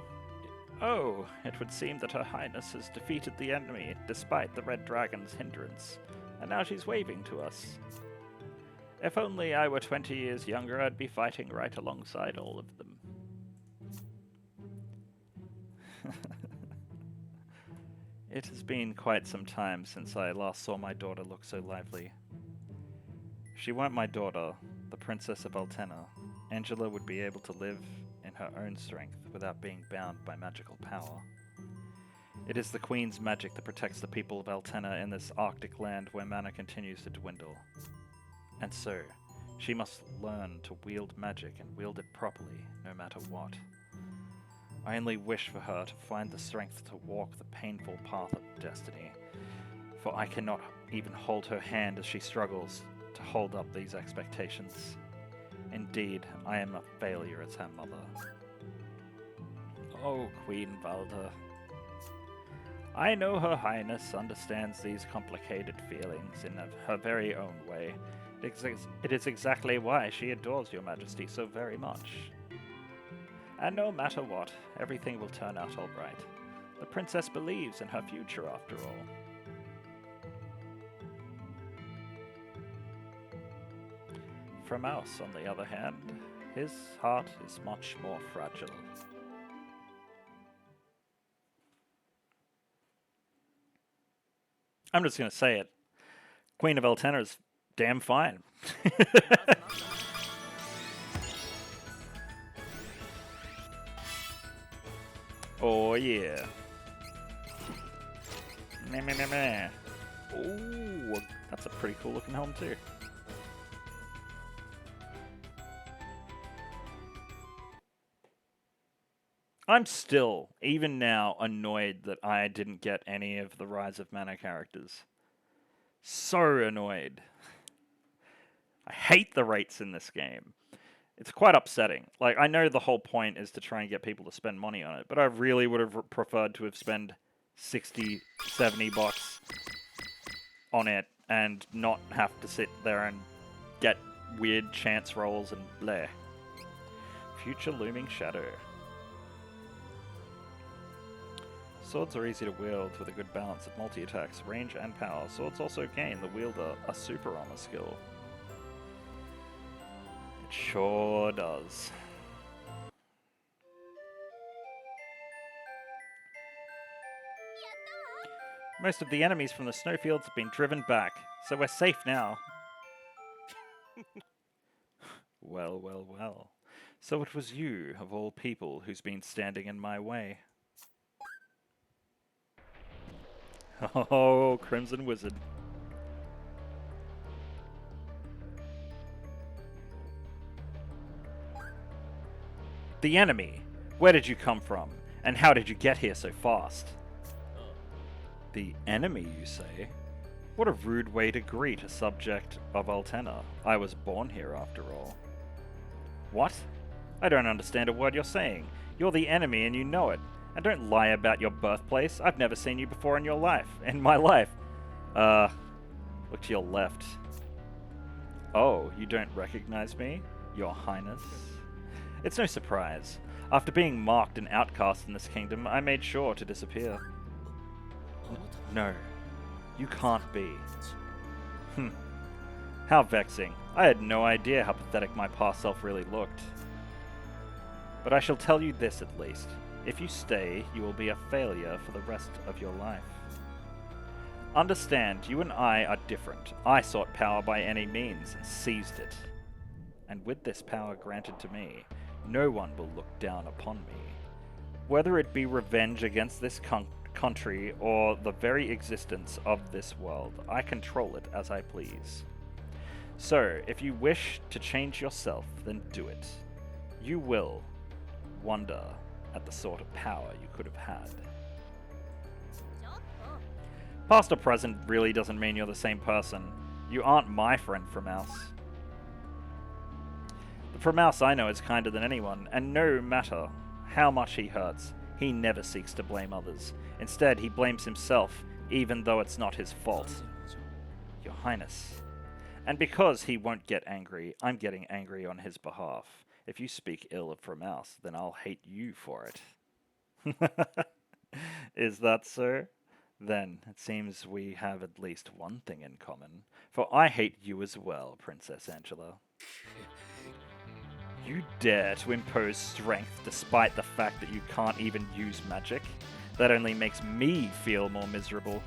Oh, it would seem that Her Highness has defeated the enemy, despite the Red Dragon's hindrance. And now she's waving to us. If only I were 20 years younger, I'd be fighting right alongside all of them. It has been quite some time since I last saw my daughter look so lively. If she weren't my daughter, the Princess of Altena, Angela would be able to live in her own strength without being bound by magical power. It is the Queen's magic that protects the people of Altena in this Arctic land where mana continues to dwindle. And so, she must learn to wield magic and wield it properly, no matter what. I only wish for her to find the strength to walk the painful path of destiny, for I cannot even hold her hand as she struggles to hold up these expectations. Indeed, I am a failure as her mother. Oh, Queen Valda. I know Her Highness understands these complicated feelings in her very own way. It is exactly why she adores your Majesty so very much. And no matter what, everything will turn out all right. The princess believes in her future after all. Framaus, on the other hand, his heart is much more fragile. I'm just going to say it. Queen of Altena is damn fine. Oh yeah. Meh, meh, meh, meh. Ooh, that's a pretty cool looking helm too. I'm still, even now, annoyed that I didn't get any of the Rise of Mana characters. So annoyed. I hate the rates in this game. It's quite upsetting. Like, I know the whole point is to try and get people to spend money on it, but I really would have preferred to have spent 60, 70 bucks on it and not have to sit there and get weird chance rolls and bleh. Future Looming Shadow. Swords are easy to wield with a good balance of multi-attacks, range, and power. Swords also gain the wielder a super armor skill. It sure does. Most of the enemies from the snowfields have been driven back, so we're safe now. Well, well, well. So it was you, of all people, who's been standing in my way. Oh, Crimson Wizard. The enemy! Where did you come from? And how did you get here so fast? The enemy, you say? What a rude way to greet a subject of Altena. I was born here, after all. What? I don't understand a word you're saying. You're the enemy and you know it. And don't lie about your birthplace. I've never seen you before in my life. Look to your left. Oh, you don't recognize me? Your Highness? It's no surprise. After being marked an outcast in this kingdom, I made sure to disappear. No, you can't be. How vexing. I had no idea how pathetic my past self really looked. But I shall tell you this at least. If you stay, you will be a failure for the rest of your life. Understand, you and I are different. I sought power by any means and seized it. And with this power granted to me, no one will look down upon me. Whether it be revenge against this country or the very existence of this world, I control it as I please. So, if you wish to change yourself, then do it. You will wonder at the sort of power you could have had. Past or present really doesn't mean you're the same person. You aren't my friend Framaus. The Framaus I know is kinder than anyone, and no matter how much he hurts, he never seeks to blame others. Instead, he blames himself, even though it's not his fault. Your Highness. And because he won't get angry, I'm getting angry on his behalf. If you speak ill of Framaus, then I'll hate you for it. Is that so? Then it seems we have at least one thing in common, for I hate you as well, Princess Angela. You dare to impose strength despite the fact that you can't even use magic? That only makes me feel more miserable.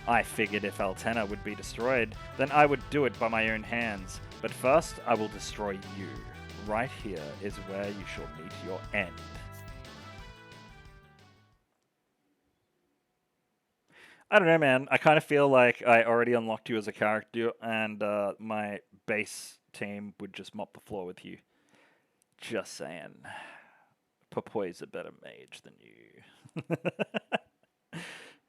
I figured if Altena would be destroyed, then I would do it by my own hands. But first, I will destroy you. Right here is where you shall meet your end. I don't know, man. I kind of feel like I already unlocked you as a character, and my base team would just mop the floor with you. Just saying. Papoy's a better mage than you.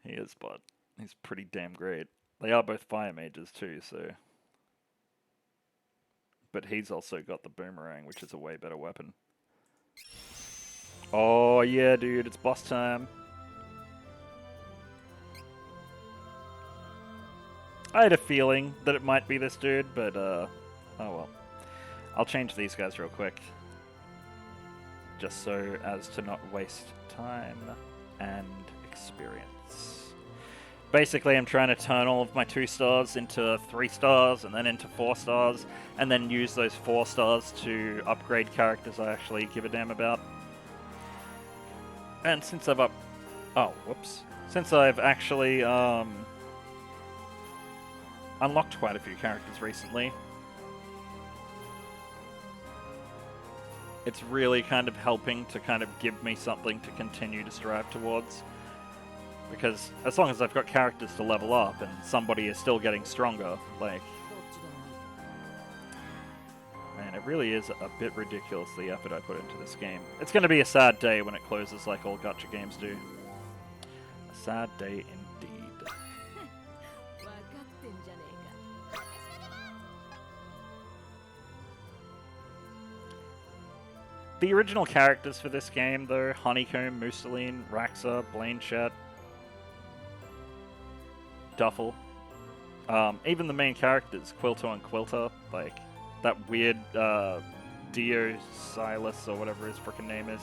He is, but he's pretty damn great. They are both fire mages too, so... But he's also got the boomerang, which is a way better weapon. Oh yeah, dude, it's boss time. I had a feeling that it might be this dude, but oh well. I'll change these guys real quick. Just so as to not waste time and experience. Basically, I'm trying to turn all of my 2 stars into 3 stars and then into 4 stars, and then use those 4 stars to upgrade characters I actually give a damn about. And since I've Since I've actually unlocked quite a few characters recently, it's really kind of helping to kind of give me something to continue to strive towards. Because as long as I've got characters to level up and somebody is still getting stronger, like... Man, it really is a bit ridiculous, the effort I put into this game. It's going to be a sad day when it closes like all gacha games do. A sad day indeed. The original characters for this game, though, Honeycomb, Mousseline, Raxa, Blanchett, Duffel, even the main characters, Quilto and Quilter, like that weird Dio Silas or whatever his frickin' name is.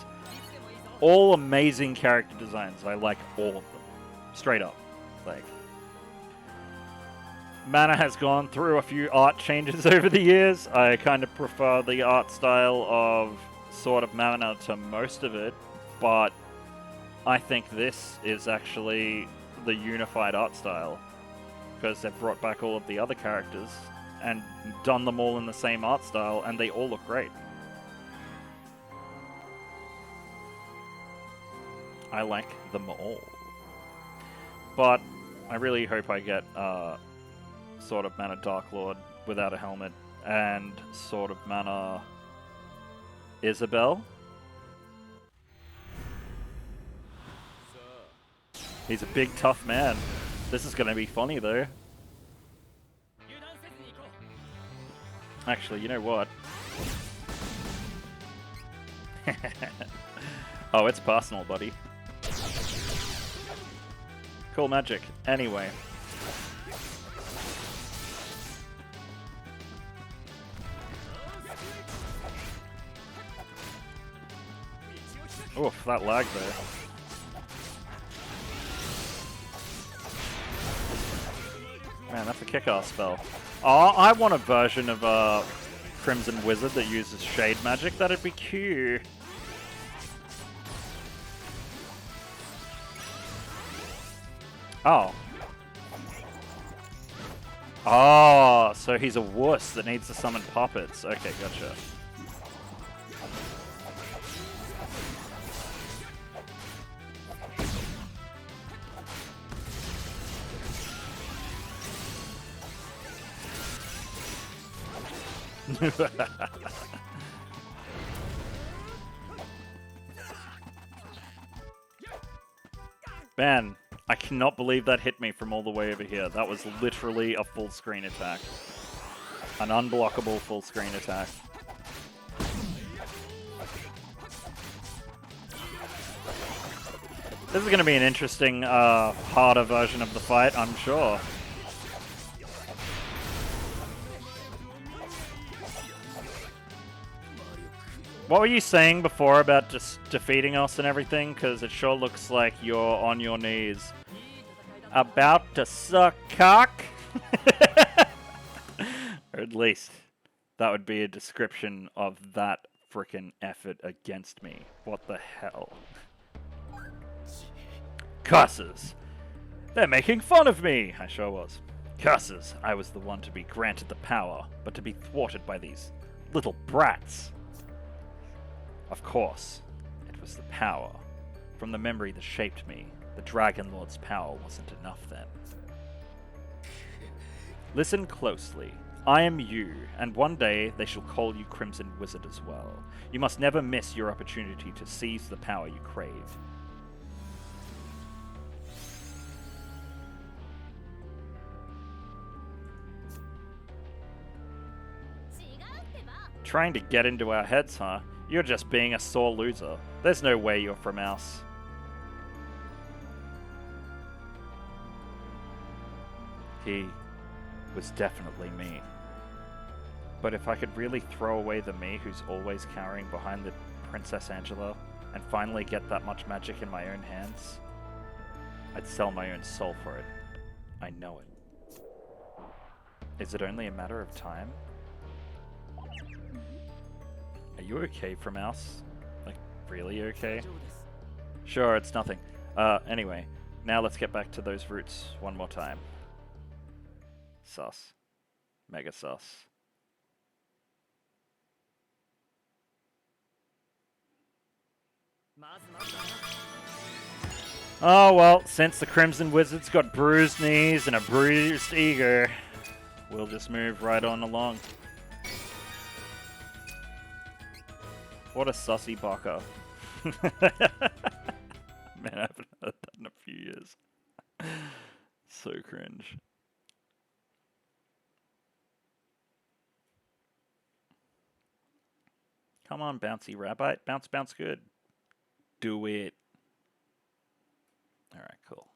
All amazing character designs. I like all of them. Straight up. Like, Mana has gone through a few art changes over the years. I kind of prefer the art style of Sword of Mana to most of it, but I think this is actually the unified art style, because they've brought back all of the other characters and done them all in the same art style, and they all look great. I like them all. But I really hope I get Sword of Mana Dark Lord without a helmet, and Sword of Mana Isabel. He's a big, tough man. This is going to be funny, though. Actually, you know what? Oh, it's personal, buddy. Cool magic. Anyway. Oof, that lag there. Man, that's a kick-ass spell. Oh, I want a version of Crimson Wizard that uses shade magic. That'd be cute. Oh. Oh, so he's a wuss that needs to summon puppets. Okay, gotcha. Man, I cannot believe that hit me from all the way over here. That was literally a full screen attack. An unblockable full screen attack. This is going to be an interesting, harder version of the fight, I'm sure. What were you saying before about just defeating us and everything? Because it sure looks like you're on your knees. About to suck cock? Or at least, that would be a description of that frickin' effort against me. What the hell? Curses! They're making fun of me! I sure was. Curses! I was the one to be granted the power, but to be thwarted by these little brats. Of course, it was the power. From the memory that shaped me, the Dragon Lord's power wasn't enough then. Listen closely. I am you, and one day they shall call you Crimson Wizard as well. You must never miss your opportunity to seize the power you crave. Trying to get into our heads, huh? You're just being a sore loser. There's no way you're Framaus. He was definitely me. But if I could really throw away the me who's always cowering behind the Princess Angela and finally get that much magic in my own hands, I'd sell my own soul for it. I know it. Is it only a matter of time? Are you okay, Framaus? Like, really okay? Sure, it's nothing. Anyway, now let's get back to those roots one more time. Sus. Mega sus. Oh well, since the Crimson Wizard's got bruised knees and a bruised ego, we'll just move right on along. What a sussy baka. Man, I haven't heard that in a few years. So cringe. Come on, bouncy rabbit. Bounce, bounce good. Do it. Alright, cool.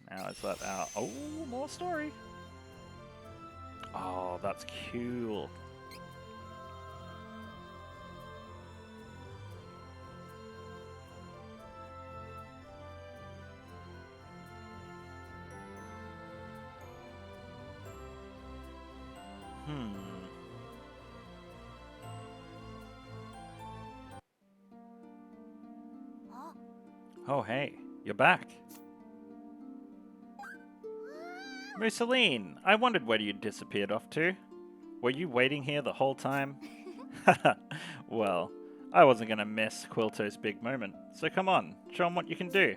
Now is that our... Oh, more story. Oh, that's cool. Oh, hey, you're back. Mousseline, I wondered where you'd disappeared off to. Were you waiting here the whole time? Well, I wasn't going to miss Quilto's big moment, so come on, show him what you can do.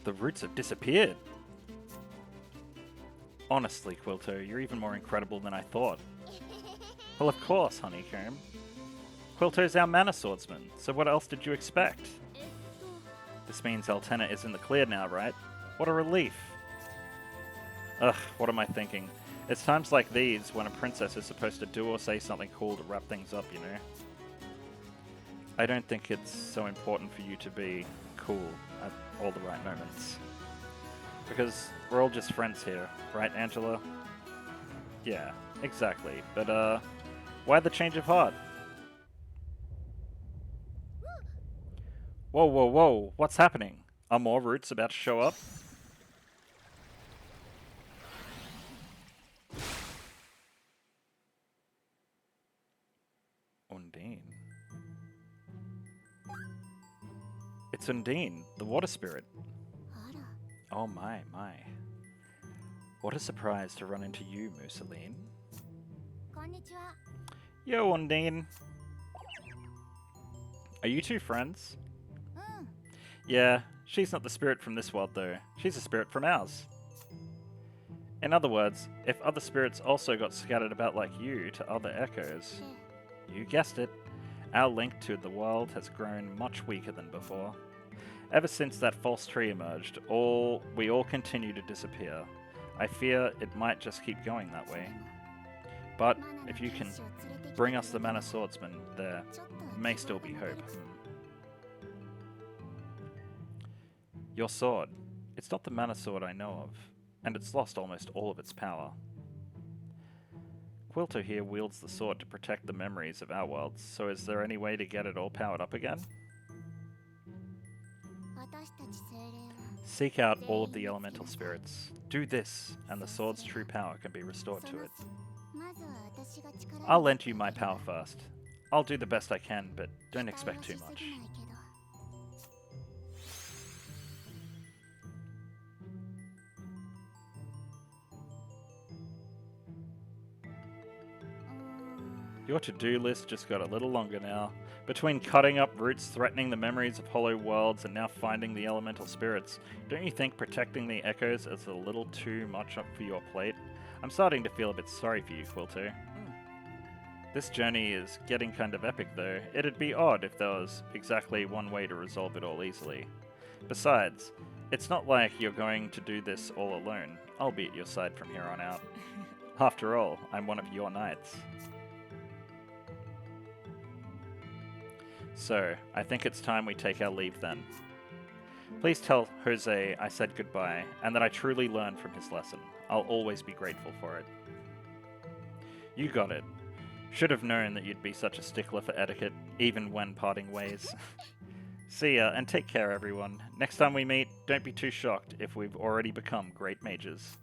The roots have disappeared. Honestly, Quilto, you're even more incredible than I thought. Well, of course, Honeycomb. Quilto's our mana swordsman, so what else did you expect? This means Altena is in the clear now, right? What a relief. Ugh, what am I thinking? It's times like these when a princess is supposed to do or say something cool to wrap things up, you know? I don't think it's so important for you to be cool at all the right moments. Because we're all just friends here, right, Angela? Yeah, exactly. But, why the change of heart? Whoa, whoa, whoa, what's happening? Are more roots about to show up? Undine. It's Undine, the water spirit. Oh my, my. What a surprise to run into you, Mousseline. Yo, Undine. Are you two friends? Yeah, she's not the spirit from this world though. She's a spirit from ours. In other words, if other spirits also got scattered about like you to other echoes, you guessed it, our link to the world has grown much weaker than before. Ever since that false tree emerged, we all continue to disappear. I fear it might just keep going that way. But if you can bring us the Mana Swordsman, there may still be hope. Your sword. It's not the Mana Sword I know of, and it's lost almost all of its power. Quilto here wields the sword to protect the memories of our worlds, so is there any way to get it all powered up again? Seek out all of the elemental spirits. Do this, and the sword's true power can be restored to it. I'll lend you my power first. I'll do the best I can, but don't expect too much. Your to-do list just got a little longer now. Between cutting up roots threatening the memories of hollow worlds and now finding the elemental spirits, don't you think protecting the echoes is a little too much up for your plate? I'm starting to feel a bit sorry for you, Quilto. This journey is getting kind of epic though. It'd be odd if there was exactly one way to resolve it all easily. Besides, it's not like you're going to do this all alone. I'll be at your side from here on out. After all, I'm one of your knights. So, I think it's time we take our leave then. Please tell Jose I said goodbye, and that I truly learned from his lesson. I'll always be grateful for it. You got it. Should have known that you'd be such a stickler for etiquette, even when parting ways. See ya, and take care, everyone. Next time we meet, don't be too shocked if we've already become great mages.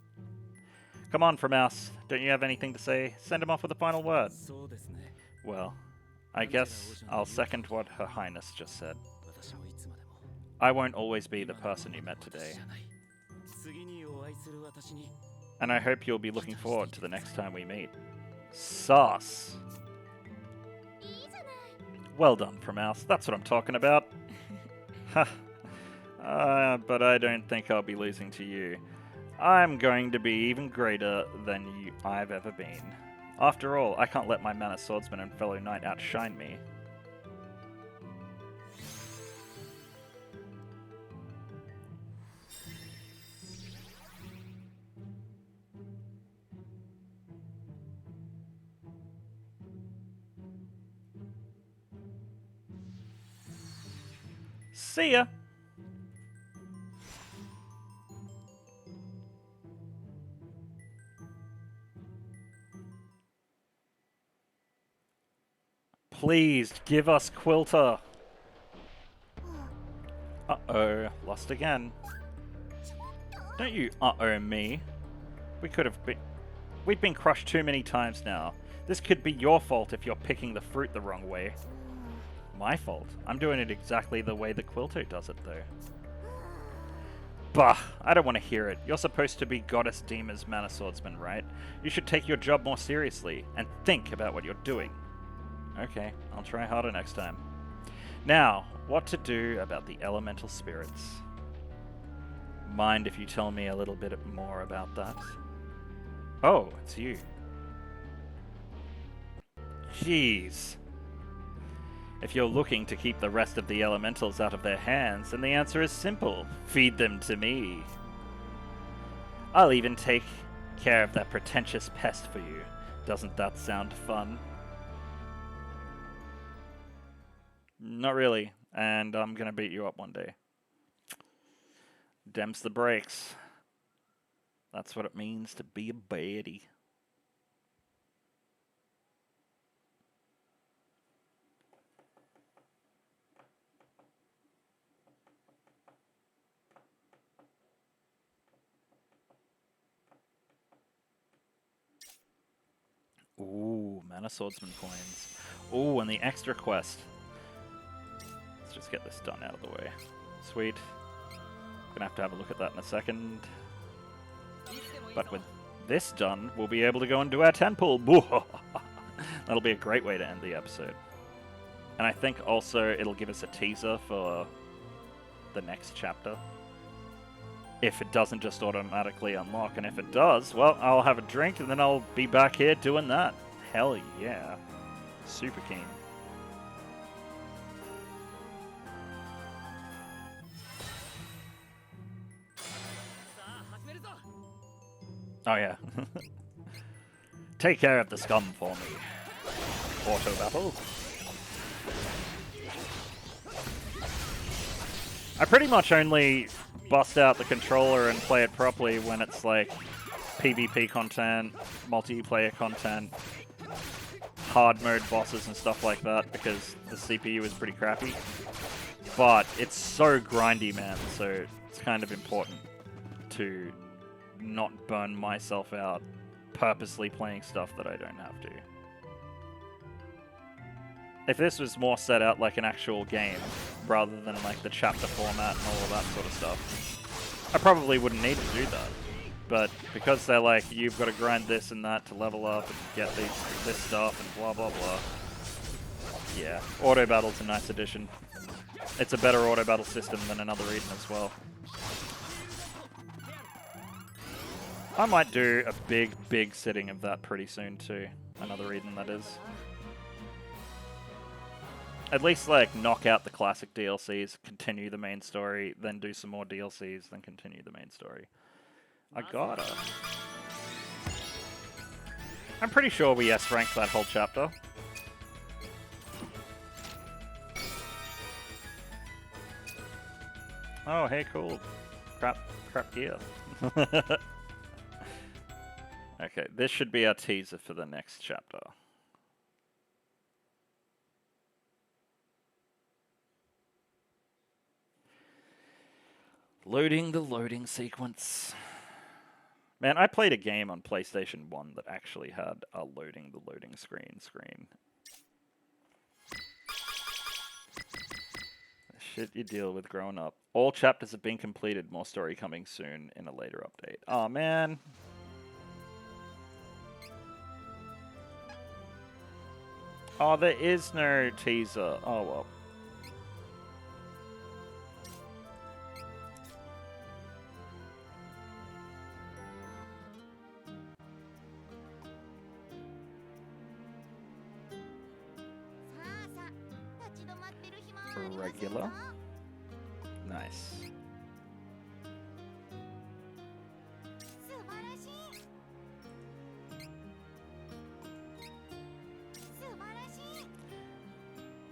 Come on, Framaus. Don't you have anything to say? Send him off with a final word. Well, I guess I'll second what Her Highness just said. I won't always be the person you met today. And I hope you'll be looking forward to the next time we meet. Sauce! Well done, Framaus. That's what I'm talking about. Ha! But I don't think I'll be losing to you. I'm going to be even greater than I've ever been. After all, I can't let my mana swordsman and fellow knight outshine me. See ya! Please, give us Quilter! Uh-oh, lost again. Don't you uh-oh me. We've been crushed too many times now. This could be your fault if you're picking the fruit the wrong way. My fault? I'm doing it exactly the way the Quilter does it, though. Bah! I don't want to hear it. You're supposed to be Goddess Dima's mana swordsman, right? You should take your job more seriously, and think about what you're doing. Okay, I'll try harder next time. Now, what to do about the elemental spirits? Mind if you tell me a little bit more about that? Oh, it's you. Jeez. If you're looking to keep the rest of the elementals out of their hands, then the answer is simple. Feed them to me. I'll even take care of that pretentious pest for you. Doesn't that sound fun? Not really, and I'm gonna beat you up one day. Dem's the brakes. That's what it means to be a baddie. Ooh, mana swordsman coins. Ooh, and the extra quest. Let's just get this done out of the way. Sweet. Gonna have a look at that in a second. But with this done, we'll be able to go and do our temple. That'll be a great way to end the episode. And I think also it'll give us a teaser for the next chapter. If it doesn't just automatically unlock, and if it does, well, I'll have a drink and then I'll be back here doing that. Hell yeah. Super keen. Oh yeah. Take care of the scum for me. Auto battle. I pretty much only bust out the controller and play it properly when it's like PvP content, multiplayer content, hard mode bosses and stuff like that, because the CPU is pretty crappy. But it's so grindy, man, so it's kind of important to not burn myself out purposely playing stuff that I don't have to. If this was more set out like an actual game, rather than like the chapter format and all of that sort of stuff, I probably wouldn't need to do that. But because they're like, you've got to grind this and that to level up and get this stuff and blah blah blah. Yeah, auto battle's a nice addition. It's a better auto battle system than another Eden as well. I might do a big sitting of that pretty soon too. Another Eden, that is. At least, like, knock out the classic DLCs, continue the main story, then do some more DLCs, then continue the main story. I gotta. I'm pretty sure we S-ranked that whole chapter. Oh, hey, cool. Crap gear. Okay, this should be our teaser for the next chapter. Loading the loading sequence. Man, I played a game on PlayStation 1 that actually had a loading the loading screen. Shit you deal with growing up. All chapters have been completed. More story coming soon in a later update. Oh man. Oh, there is no teaser. Oh well. Regular. Nice.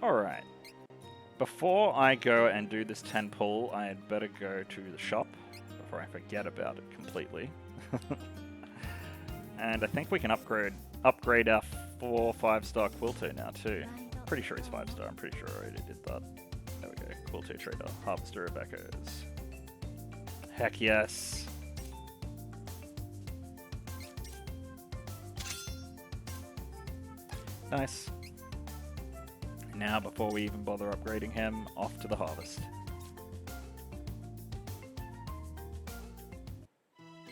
Alright. Before I go and do this 10 pull, I had better go to the shop before I forget about it completely. And I think we can upgrade our 4 5-star Quilter now too. Pretty sure he's 5-star, I'm pretty sure I already did that. There we go, Quilter Trader, Harvester of Echoes. Heck yes! Nice. Now, before we even bother upgrading him, off to the harvest.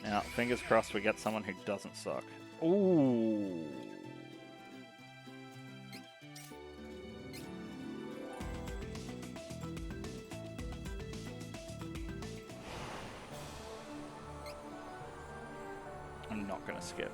Now, fingers crossed we get someone who doesn't suck. Ooh! I'm not gonna skip.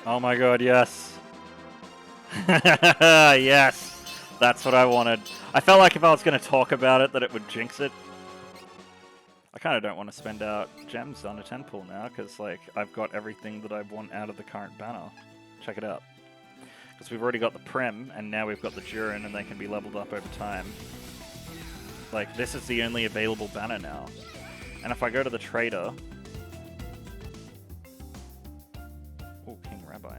Oh my god, yes. Yes. That's what I wanted. I felt like if I was going to talk about it, that it would jinx it. I kind of don't want to spend out gems on a 10 pull now, because like I've got everything that I want out of the current banner. Check it out. Because we've already got the Prem, and now we've got the Durin, and they can be leveled up over time. Like, this is the only available banner now. And if I go to the trader... Oh, King Rabbi.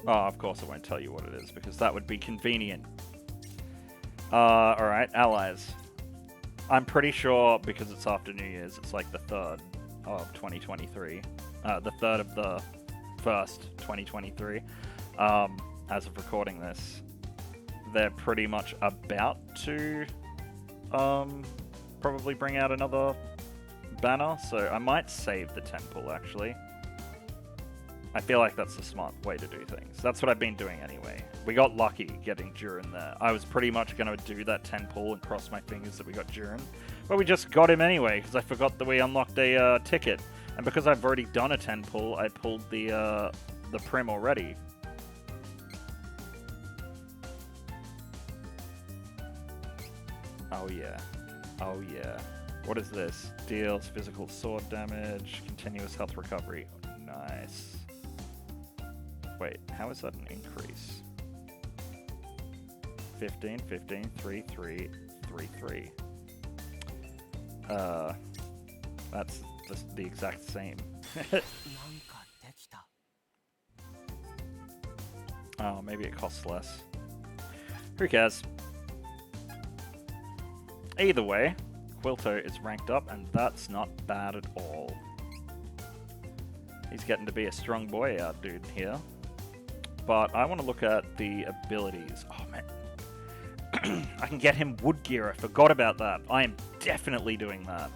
Oh, of course I won't tell you what it is, because that would be convenient. Alright, allies. I'm pretty sure, because it's after New Year's, it's like the 3rd of 2023. The 3rd of the 1st, 2023. As of recording this. They're pretty much about to probably bring out another banner, so I might save the 10 pull, actually. I feel like that's the smart way to do things. That's what I've been doing anyway. We got lucky getting Durin there. I was pretty much going to do that 10 pull and cross my fingers that we got Durin. But we just got him anyway, because I forgot that we unlocked a ticket. And because I've already done a 10 pull, I pulled the Prim already. Oh yeah. Oh yeah. What is this? Deals physical sword damage, continuous health recovery. Nice. Wait, how is that an increase? 15, 15, 3, 3, 3, 3. That's the exact same. Oh, maybe it costs less. Who cares? Either way, Quilto is ranked up, and that's not bad at all. He's getting to be a strong boy, our dude here. But I want to look at the abilities. Oh, man. I can get him wood gear. I forgot about that. I am definitely doing that.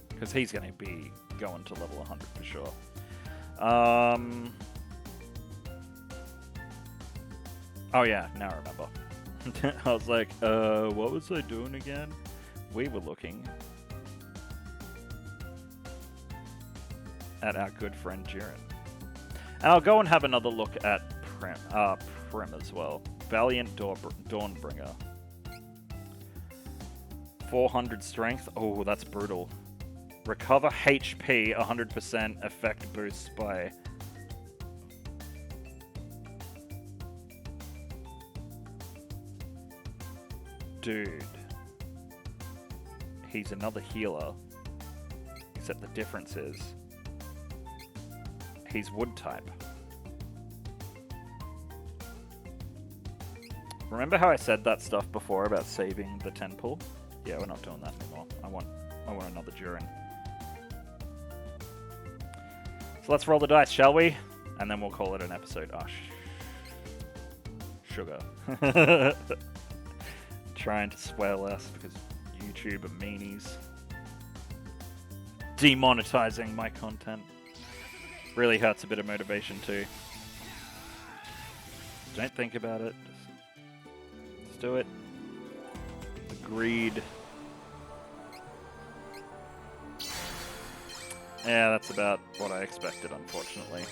Because he's going to be going to level 100 for sure. Oh, yeah. Now I remember. I was like, what was I doing again? We were looking at our good friend Durin. And I'll go and have another look at Prim as well. Valiant Dawnbringer. 400 strength. Oh, that's brutal. Recover HP 100% effect boosts by... Dude. He's another healer. Except the difference is... he's wood type. Remember how I said that stuff before about saving the 10 pull? Yeah, we're not doing that anymore. I want another Durin. So let's roll the dice, shall we? And then we'll call it an episode. Oh, sugar. Trying to swear less because YouTube are meanies. Demonetizing my content. Really hurts a bit of motivation too. Don't think about it. Just do it. Agreed. Yeah, that's about what I expected, unfortunately.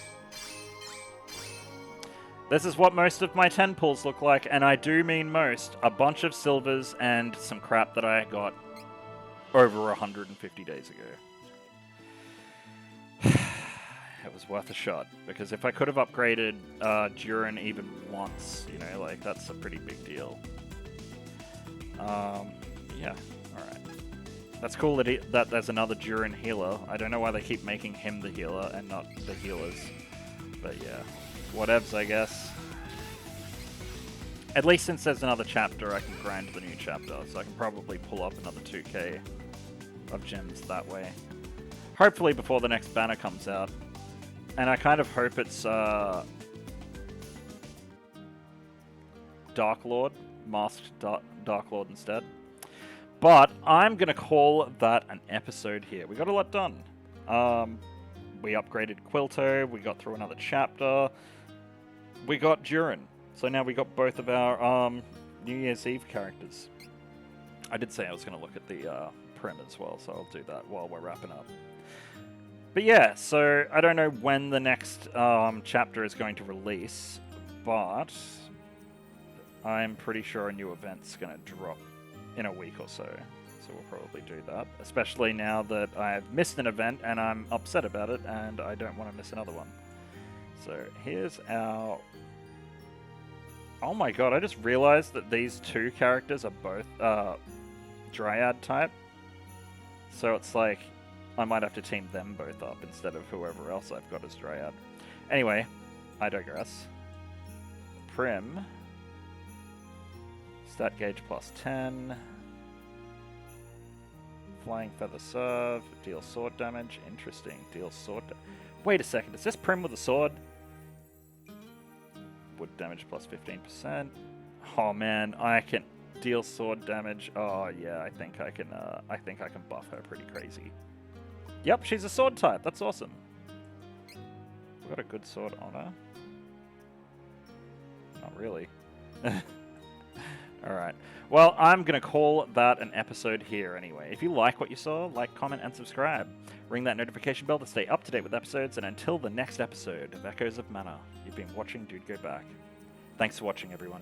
This is what most of my 10 pulls look like, and I do mean most. A bunch of silvers and some crap that I got over 150 days ago. It was worth a shot, because if I could have upgraded Durin even once, you know, like, that's a pretty big deal. Yeah, alright. That's cool that there's another Durin healer. I don't know why they keep making him the healer and not the healers. But yeah, whatevs, I guess. At least since there's another chapter, I can grind the new chapter, so I can probably pull up another 2k of gems that way. Hopefully before the next banner comes out. And I kind of hope it's Dark Lord, masked Dark Lord instead. But I'm going to call that an episode here. We got a lot done. We upgraded Quilto, we got through another chapter, we got Durin. So now we got both of our New Year's Eve characters. I did say I was going to look at the Prim as well, so I'll do that while we're wrapping up. But yeah, so I don't know when the next chapter is going to release, but I'm pretty sure a new event's going to drop in a week or so. So we'll probably do that, especially now that I've missed an event and I'm upset about it and I don't want to miss another one. So here's our... Oh my god, I just realized that these two characters are both Dryad type. So it's like, I might have to team them both up instead of whoever else I've got as Dryad. Anyway, I digress. Prim. Stat gauge plus 10. Flying Feather Serve. Deal sword damage. Interesting. Deal sword Wait a second, is this Prim with a sword? Wood damage plus 15%. Oh man, I can deal sword damage. Oh yeah, I think I can buff her pretty crazy. Yep, she's a sword type. That's awesome. We've got a good sword on her. Not really. Alright. Well, I'm going to call that an episode here anyway. If you like what you saw, like, comment, and subscribe. Ring that notification bell to stay up to date with episodes, and until the next episode of Echoes of Mana, you've been watching DudeGoBack. Thanks for watching, everyone.